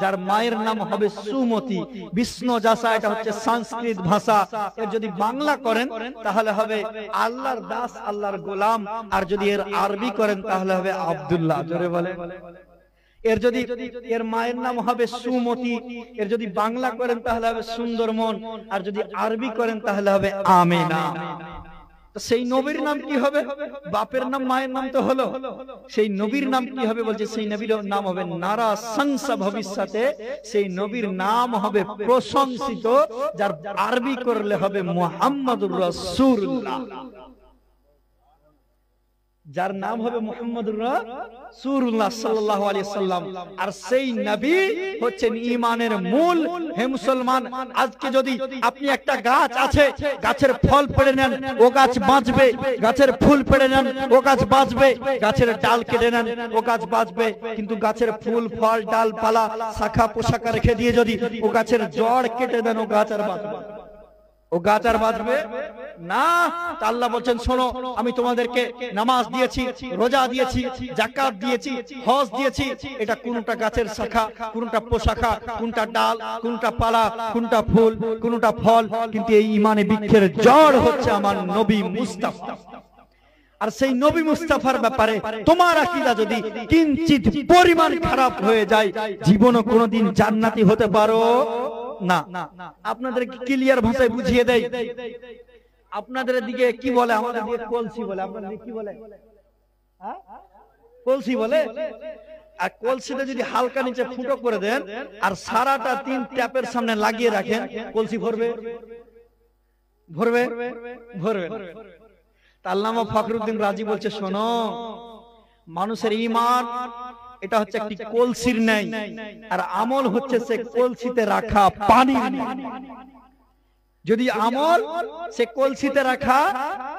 যার মায়ের নাম হবে সুমতি। বিষ্ণু যশা এটা হচ্ছে সংস্কৃত ভাষা। এর যদি বাংলা করেন তাহলে হবে আল্লাহর দাস, আল্লাহর গোলাম। আর যদি এর আরবি করেন তাহলে হবে আব্দুল্লাহ। জোরে বলে। এর যদি এর মায়ের নাম হবে সুমতি, এর যদি বাংলা করেন তাহলে হবে সুন্দরমন, আর যদি আরবি করেন তাহলে হবে আমেনা। তো সেই নবীর নাম কি হবে? বাপের নাম মায়ের নাম তো হলো, সেই নবীর নাম কি হবে? বলছে সেই নবীর নাম হবে নারা সংসা ভবিষ্যতে। সেই নবীর নাম হবে প্রশংসিত, যার আরবি করলে হবে মুহাম্মাদুর রাসূলুল্লাহ, যার নাম হবে মুহাম্মাদুর রাসূলুল্লাহ সাল্লাল্লাহু আলাইহি সাল্লাম। আর সেই নবী হচ্ছেন ঈমানের মূল। হে মুসলমান, আজকে যদি আপনি একটা গাছ আছে, গাছের ফল পেড়ে নেন ও গাছ বাঁচবে, গাছের ফুল পেড়ে নেন ও গাছ বাঁচবে, গাছের ডাল কেটে নেন ও গাছ বাঁচবে। কিন্তু গাছের ফুল ফল ডালপালা শাখা পোশাকা রেখে দিয়ে যদি ও গাছের জড় কেটে দেন ও গাছ আর বাঁচবে, ও গাছ আর বাঁচবে না। আল্লাহ বলছেন শোনো, আমি তোমাদেরকে নামাজ দিয়েছি, রোজা দিয়েছি, যাকাত দিয়েছি, হজ দিয়েছি। এটা কোনটা গাছের শাখা, কোনটা পোশাখা, কোনটা ডাল, কোনটা পালা, কোনটা ফুল, কোনটা ফল, কিন্তু এই ঈমানে বৃক্ষের জড় হচ্ছে আমার নবী মুস্তাফা। আর সেই নবী মুস্তাফার ব্যাপারে তোমার আকীদা যদি কিঞ্চিত পরিমাণ খারাপ হয়ে যায়, জীবনও কোনোদিন জান্নাতি হতে পারো না। আপনাদের ক্লিয়ার ভাষায় বুঝিয়ে দেয়। আপনাদের দিকে কি বলে? আমাদের দিকে কলসি বলে। আপনাদের দিকে কি বলে? কলসি বলে। আর কলসিতে যদি হালকা নিচে ফুটো করে দেন আর সারাটা 3 ট্যাপের সামনে লাগিয়ে রাখেন, কলসি ভরবে ভরবে ভরবে। আল্লামা ফখরুদ্দিন রাজি বলছে, শোনো, মানুষের ঈমান এটা হচ্ছে একটি কলসির ন্যায়, আর আমল হচ্ছে সে কলসিতে রাখা পানির ন্যায়। যদি আমল সে কলসিতে রাখা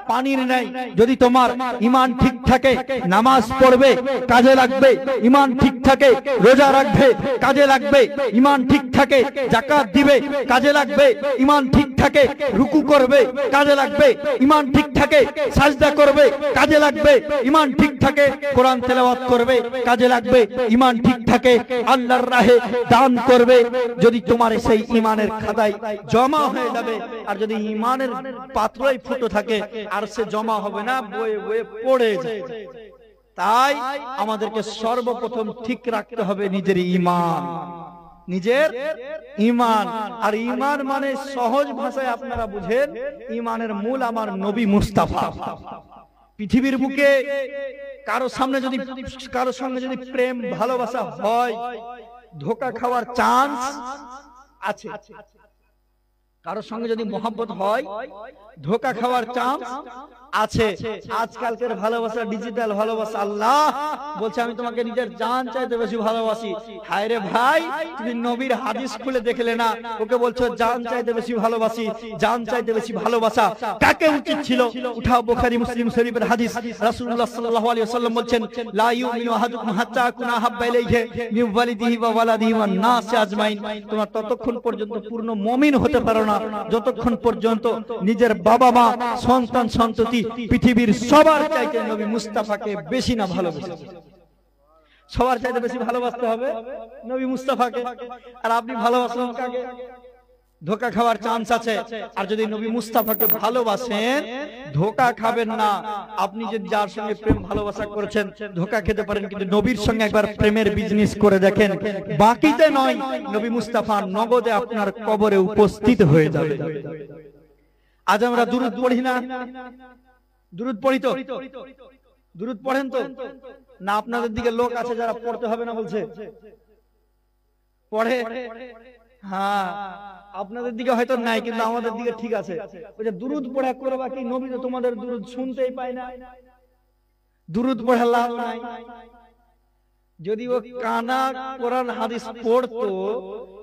পানির নাই, যদি তোমার ঈমান ঠিক থাকে নামাজ পড়বে কাজে লাগবে, ঈমান ঠিক থাকে রোজা রাখবে কাজে লাগবে, ঈমান ঠিক থাকে যাকাত দিবে কাজে লাগবে, ঈমান ঠিক থাকে রুকু করবে কাজে লাগবে, ঈমান ঠিক থাকে সাজদা করবে কাজে লাগবে, ঈমান ঠিক থাকে কোরআন তেলাওয়াত করবে কাজে লাগবে, ঈমান ঠিক থাকে আল্লাহর রাহে দান করবে, যদি তোমার সেই ঈমানের খাতায় জমা হয়ে যাবে। আর যদি ঈমানের পাত্রই ফুটো থাকে আর সে জমা হবে না, বয়ে বয়ে পড়ে যায়। তাই আমাদেরকে সর্বপ্রথম ঠিক রাখতে হবে নিজের ঈমান, নিজের ঈমান। আর ঈমান মানে সহজ ভাষায় আপনারা বুঝেন, ঈমানের মূল আমার নবী মুস্তাফা। পৃথিবীর বুকে কারো সঙ্গে যদি প্রেম ভালোবাসা হয়, ধোঁকা খাওয়ার চান্স আছে। কারোর সঙ্গে যদি মহব্বত হয়, ধোঁকা খাওয়ার চান্স আছে। আজকালকার ভালোবাসা ডিজিটাল ভালোবাসা। আল্লাহ বলছে, আমি তোমাকে নিজের জান চাইতে বেশি ভালোবাসি। হায় রে ভাই, তুমি নবীর হাদিস খুলে দেখলে না? ওকে বলছো জান চাইতে বেশি ভালোবাসি, জান চাইতে বেশি ভালোবাসা কাকে উচিত ছিল? উঠাও বুখারী মুসলিম শরীফের হাদিস। রাসূলুল্লাহ সাল্লাল্লাহু আলাইহি ওয়াসাল্লাম বলছেন, লা ইউমিনু আহাদুকুম হাত্তা আকুনা হাব্বা ইলাইহি মিন ওয়ালিদিহি ওয়া ওয়ালাদিহি ওয়ান নাসি আজমাইন। তোমরা ততক্ষণ পর্যন্ত পূর্ণ মুমিন হতে পারো না যতক্ষণ পর্যন্ত নিজের বাবা মা, সন্তান সন্ততি, পৃথিবীর সবার চাইতে নবী মুস্তাফাকে বেশি না ভালোবাসে। সবার চাইতে বেশি ভালোবাসতে হবে নবী মুস্তাফাকে। আর আপনি ভালোবাসেন কাকে? ধোঁকা খাওয়ার চান্স আছে। আর যদি নবী মুস্তাফাকে ভালোবাসেন, ধোঁকা খাবেন না। আপনি যদি যার সঙ্গে প্রেম ভালোবাসা করেছেন, ধোঁকা খেতে পারেন, কিন্তু নবীর সঙ্গে একবার প্রেমের বিজনেস করে দেখেন, বাকিতে নয়, নবী মুস্তাফা নগদে আপনার কবরে উপস্থিত হয়ে যাবে। আজ আমরা দুরূদ পড়ি না? দুরূদ পড়ি তো? দুরূদ পড়েন তো? না আপনাদের দিকে লোক আছে যারা পড়তে হবে না বলছে? পড়ে? হ্যাঁ, আপনাদের দিকে হয়তো নাই, কিন্তু আমাদের দিকে ঠিক আছে। ওই যে দুরূদ পড়া করবা কি? নবী তো তোমাদের দুরূদ শুনতেই পায় না। দুরূদ পড়া লাভ নাই। যদি ও কানা কোরআন হাদিস পড়তো,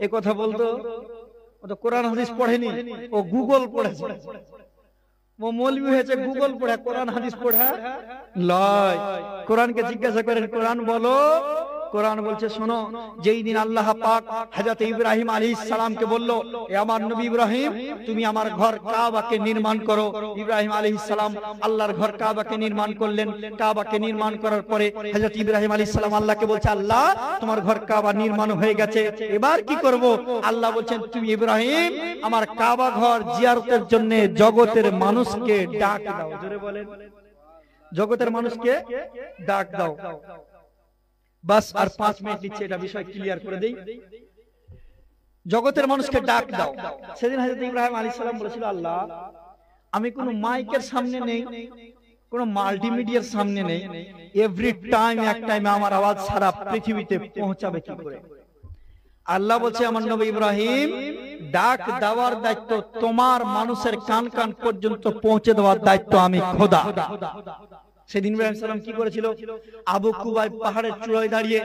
এ কথা বলতো। ও তো কোরআন হাদিস পড়েনি, ও গুগল পড়েছে। ও মৌলবি হয়েছে, গুগল পড়া, কোরআন হাদিস পড়া লয়। কোরআনকে জিজ্ঞাসা করেন, কোরআন বলো। কোরআন বলছে, শোনো, যেই দিন আল্লাহ পাক হযরত ইব্রাহিম আলাইহিস সালামকে বলল, এ আমার নবী ইব্রাহিম, তুমি আমার ঘর কাবাকে নির্মাণ করো। ইব্রাহিম আলাইহিস সালাম আল্লাহর ঘর কাবাকে নির্মাণ করলেন। কাবাকে নির্মাণ করার পরে হযরত ইব্রাহিম আলাইহিস সালাম আল্লাহকে বলছে, আল্লাহ, তোমার ঘর কাবা নির্মাণ হয়ে গেছে, এবার কি করব? আল্লাহ বলছেন, তুমি ইব্রাহিম আমার কাবা ঘর জিয়ারতের জন্য জগতের মানুষকে ডাক দাও। জোরে বলেন, জগতের মানুষকে ডাক দাও। বাস, আর 5 মিনিট নিচ্ছে, এটা বিষয় ক্লিয়ার করে দেই। জগতের মানুষকে ডাক দাও। সেদিন হযরত ইব্রাহিম আলাইহিস সালাম বলেছিল, আল্লাহ, আমি কোনো মাইকের সামনে নেই, কোনো মাল্টিমিডিয়ার সামনে নেই, এভরি টাইম এক টাইমে আমার আওয়াজ সারা পৃথিবীতে পৌঁছাবে কি করে? আল্লাহ বলছে, আমার নবী ইব্রাহিম, ডাক দেওয়ার দায়িত্ব তোমার, মানুষের কান কান পর্যন্ত পৌঁছে দেওয়ার দায়িত্ব আমি খোদা। সেদিন ইব্রাহিম সালাম কি করেছিল? আবু কুবাইব পাহাড়ের চূড়ায় দাঁড়িয়ে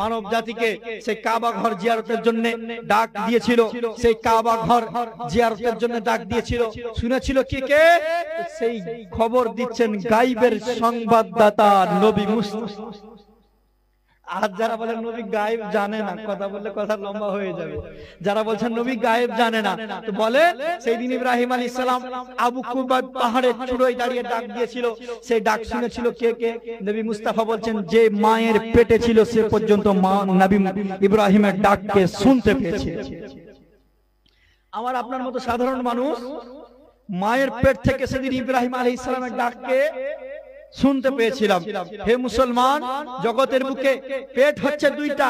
মানব জাতিকে সেই কাবা ঘর জিয়ারতের জন্য ডাক দিয়েছিল। সেই কাবা ঘর জিয়ারতের জন্য ডাক দিয়েছিল। শুনেছিল কে কে? সেই খবর দিচ্ছেন গায়বের সংবাদদাতা নবী মুস্তাফা। আর যারা বলেন নবী গায়েব জানে না, কথা বললে কথা লম্বা হয়ে যাবে। যারা বলছেন নবী গায়েব জানে না, তো বলে সেই দিন ইব্রাহিম আলাইহিস সালাম আবু কুবাইব পাহাড়ের চূড়ায় দাঁড়িয়ে ডাক দিয়েছিল। সেই ডাক শুনেছিল কে কে? নবী মুস্তাফা বলছেন, যে মায়ের পেটে ছিল সে পর্যন্ত মা নবী ইব্রাহিমের ডাককে শুনতে পেয়েছে। আমার আপনার মতো সাধারণ মানুষ মায়ের পেট থেকে সেদিন ইব্রাহিম আলাইহিস সালামের ডাককে শুনতে পেয়েছিলাম। হে মুসলমান, জগতের বুকে পেট হচ্ছে দুইটা,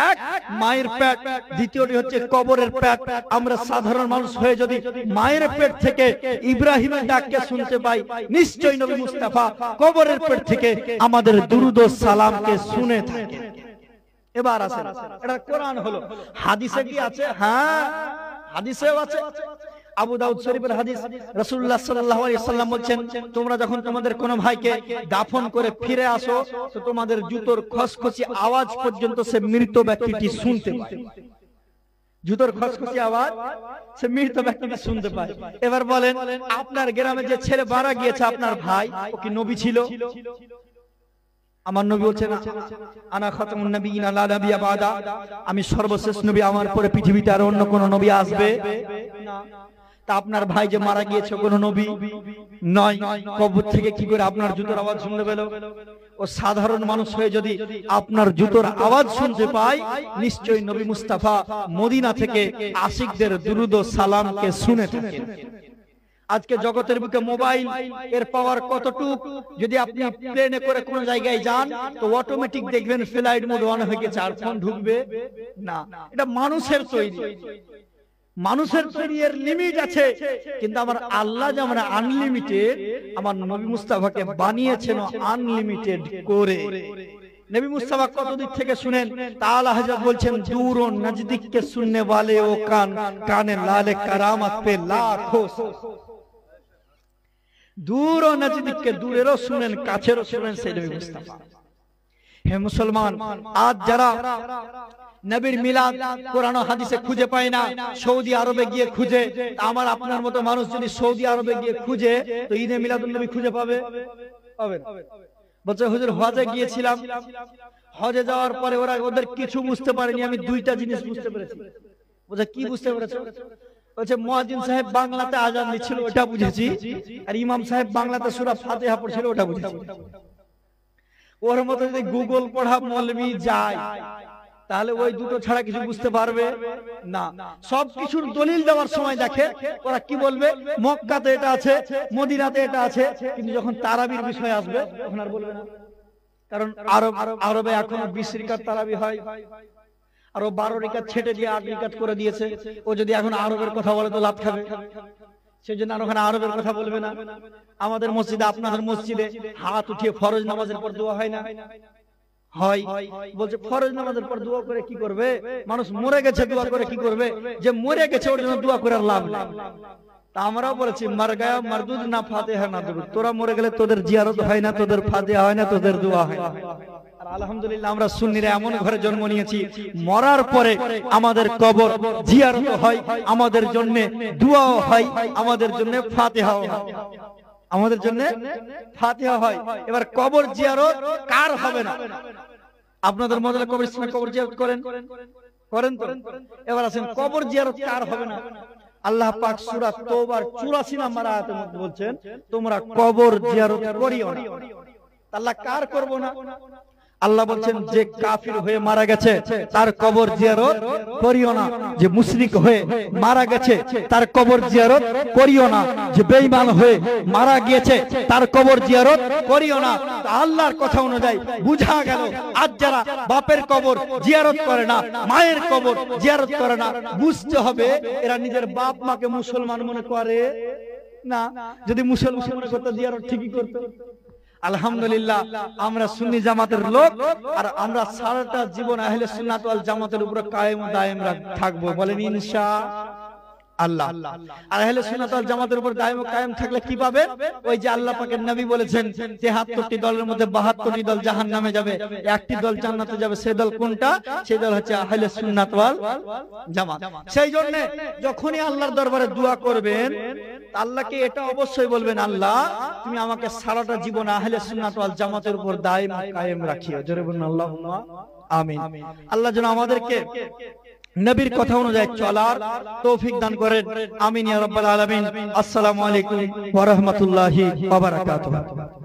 এক মায়ের পেট, দ্বিতীয়টি হচ্ছে কবরের পেট। আমরা সাধারণ মানুষ হয়ে যদি মায়ের পেট থেকে ইব্রাহিমের ডাককে শুনতে পাই, নিশ্চয়ই নবী মুস্তাফা কবরের পেট থেকে আমাদের দুরুদ ও সালামকে শুনে থাকে। এবার আসেন, এটা কোরআন হলো, হাদিসে কি আছে? হ্যাঁ, হাদিসেও আছে। আবু দাউদ শরীফের হাদিস, রাসূলুল্লাহ সাল্লাল্লাহু আলাইহি ওয়াসাল্লাম বলেন, তোমরা যখন তোমাদের কোন ভাইকে দাফন করে ফিরে আসো, তো তোমাদের জুতোর খসখসি আওয়াজ পর্যন্ত সে মৃত ব্যক্তিটি শুনতে পায়। জুতোর খসখসি আওয়াজ সে মৃত ব্যক্তিটি শুনতে পায়। এবার বলেন, আপনার গ্রামে যে ছেলে মারা গিয়েছে, আপনার ভাই, ও কি নবী ছিল? আমার নবী বলছেন, আনা খাতামুন নবিয়িন লা নাবিয়্যা বাদা, আমি সর্বশেষ নবী, আমার পরে পৃথিবীতে আর অন্য কোন নবী আসবে না। তা আপনার ভাই যে মারা গিয়েছে কোন নবী নয়, কবর থেকে কি করে আপনার জুতোর আওয়াজ শুনতে পেল? ও সাধারণ মানুষ হয়ে যদি আপনার জুতোর আওয়াজ শুনতে পায়, নিশ্চয়ই নবী মুস্তাফা মদিনা থেকে আশিকদের দুরুদ ও সালামকে শুনে থাকেন। আজকে জগতের বুকে মোবাইল এর পাওয়ার কতটুক, যদি আপনি প্লেনে করে কোন জায়গায় যান তো অটোমেটিক দেখবেন ফ্লাইট মোড অন হয়ে গেছে, আর ফোন ঢুকবে না। এটা মানুষের তৈরি, মানুষের তৈরি, এর লিমিট আছে। কিন্তু আমার আল্লাহ যেমন আনলিমিটেড, আমার নবী মুস্তাফাকে বানিয়েছেন আনলিমিটেড করে। নবী মুস্তাফা কত দিক থেকে শুনেন, তাআলা হযরত বলছেন, দূর ও নজদীক কে সুননে वाले ও কান, কানে লালে কারামত পে লাখো। দূর ও নজদীক কে, দূরেরও শুনেন, কাছেরও শুনেন, সেই নবী মুস্তাফা। হে মুসলমান, আজ যারা নবীর মিলাদ কোরআন ও হাদিসে খুঁজে পায় না, সৌদি আরবে গিয়ে খুঁজে, আমার আপনার মতো মানুষ যদি সৌদি আরবে গিয়ে খুঁজে, তো ঈদে মিলাদুন নবী খুঁজে পাবে? পাবে না। বলছে, হুজুর হজে গিয়েছিলাম, হজে যাওয়ার পরে ওদের কিছু বুঝতে পারেনি, আমি দুইটা জিনিস বুঝতে পেরেছি। বলছে, কি বুঝতে পেরেছো? বলছে, মুয়াজ্জিন সাহেব বাংলাতে আযান দিচ্ছিল, ওটা বুঝেছি, আর ইমাম সাহেব বাংলাতে সূরা ফাতিহা পড়ছিল, ওটা বুঝেছি। ওর মতো যদি গুগল পড়া মৌলবি যায়, তাহলে ওই দুটো ছাড়া কিছু বুঝতে পারবে না। সবকিছুর দলিল দেওয়ার সময় দেখে ওরা কি বলবে, মক্কাতে এটা আছে, মদিনাতে এটা আছে, কিন্তু যখন তারাবির বিষয় আসবে তখন আর বলবে না। কারণ আরবে এখনো 20 রাকাত তারাবি হয়, আর ও 12 রাকাত ছেটে দিয়ে 8 রাকাত করে দিয়েছে। ও যদি এখন আরবের কথা বলে তো লাত খাবে, সেজন্য আর ওখানে আরবের কথা বলবে না। আমাদের মসজিদে, আপনাদের মসজিদে হাত উঠিয়ে ফরজ নামাজের পর দোয়া হয় না? হয়। বলছে, ফরজ নামাজের পর দোয়া করে কি করবে? মানুষ মরে গেছে, দোয়া করে কি করবে? যে মরে গেছে ওর জন্য দোয়া করে লাভ নেই। তা আমরাও বলেছি, মার গায়া মারদুদ না ফাতিহা না দুরুদ। তোরা মরে গেলে তোদের জিয়ারত হয় না, তোদের ফাতিহা হয় না, তোদের দোয়া হয় না। আর আলহামদুলিল্লাহ আমরা সুন্নিরা এমন ঘরে জন্ম নিয়েছি, মরার পরে আমাদের কবর জিয়ারত হয়, আমাদের জন্য দোয়াও হয়, আমাদের জন্য ফাতিহাও হয়, আমাদের জন্য ফাতিহা হয়। এবার কবর জিয়ারত কার হবে না? আপনাদের মধ্যে কবরস্থানে কবর জিয়ারত করেন তো? এবার আসেন, কবর জিয়ারত কার হবে না? আল্লাহ পাক সূরা তওবার 84 নম্বর আয়াতের মধ্যে বলছেন, তোমরা কবর জিয়ারত করিও না। আল্লাহ কার করব না? আল্লাহ বলছেন, যে কাফির হয়ে মারা গেছে তার কবর জিয়ারত করিও না। যে মুশরিক হয়ে মারা গেছে তার কবর জিয়ারত করিও না। যে বেঈমান হয়ে মারা গিয়েছে তার কবর জিয়ারত করিও না। আল্লাহর কথা অনুযায়ী বুঝা গেল, আজ যারা বাপের কবর জিয়ারত করে না, মায়ের কবর জিয়ারত করে না, বুঝতে হবে এরা নিজের বাপ মাকে মুসলমান মনে করে না। যদি মুসলমান মনে করতে, জিয়ারত ঠিকই করতো। আলহামদুলিল্লাহ আমরা সুন্নি জামাতের লোক, আর আমরা সারাটা জীবন আহলে সুন্নাত ওয়াল জামাতের উপর কায়েম ও দায়েম থাকবো, বলেন ইনশাআল্লাহ। আর আহলে সুন্নাত ওয়াল জামাতের উপর দায়েম ও কায়েম থাকলে কি পাবে? ওই যে আল্লাহ পাকের নবী বলেছেন, 73টি দলের মধ্যে 72টি দল জাহান্নামে যাবে, একটি দল জান্নাতে যাবে। সেই দল কোনটা? সেই দল হচ্ছে আহলে সুন্নাত ওয়াল জামাত। সেই জন্য যখনই আল্লাহর দরবারে দোয়া করবেন, আল্লাহকে এটা অবশ্যই বলবেন, আল্লাহ তুমি আমাকে সারাটা জীবন আহলে সুন্নাত ওয়াল জামাতের উপর দায়েম কায়েম রাখিও। জোরে বলুন আল্লাহুম্মা আমিন। আল্লাহ যেন আমাদেরকে নবীর কথা অনুযায়ী চলার তৌফিক দান করেন, আমিন ইয়া রাব্বাল আলামিন। আসসালামু আলাইকুম ওয়া রাহমাতুল্লাহি ওয়া বারাকাতুহু।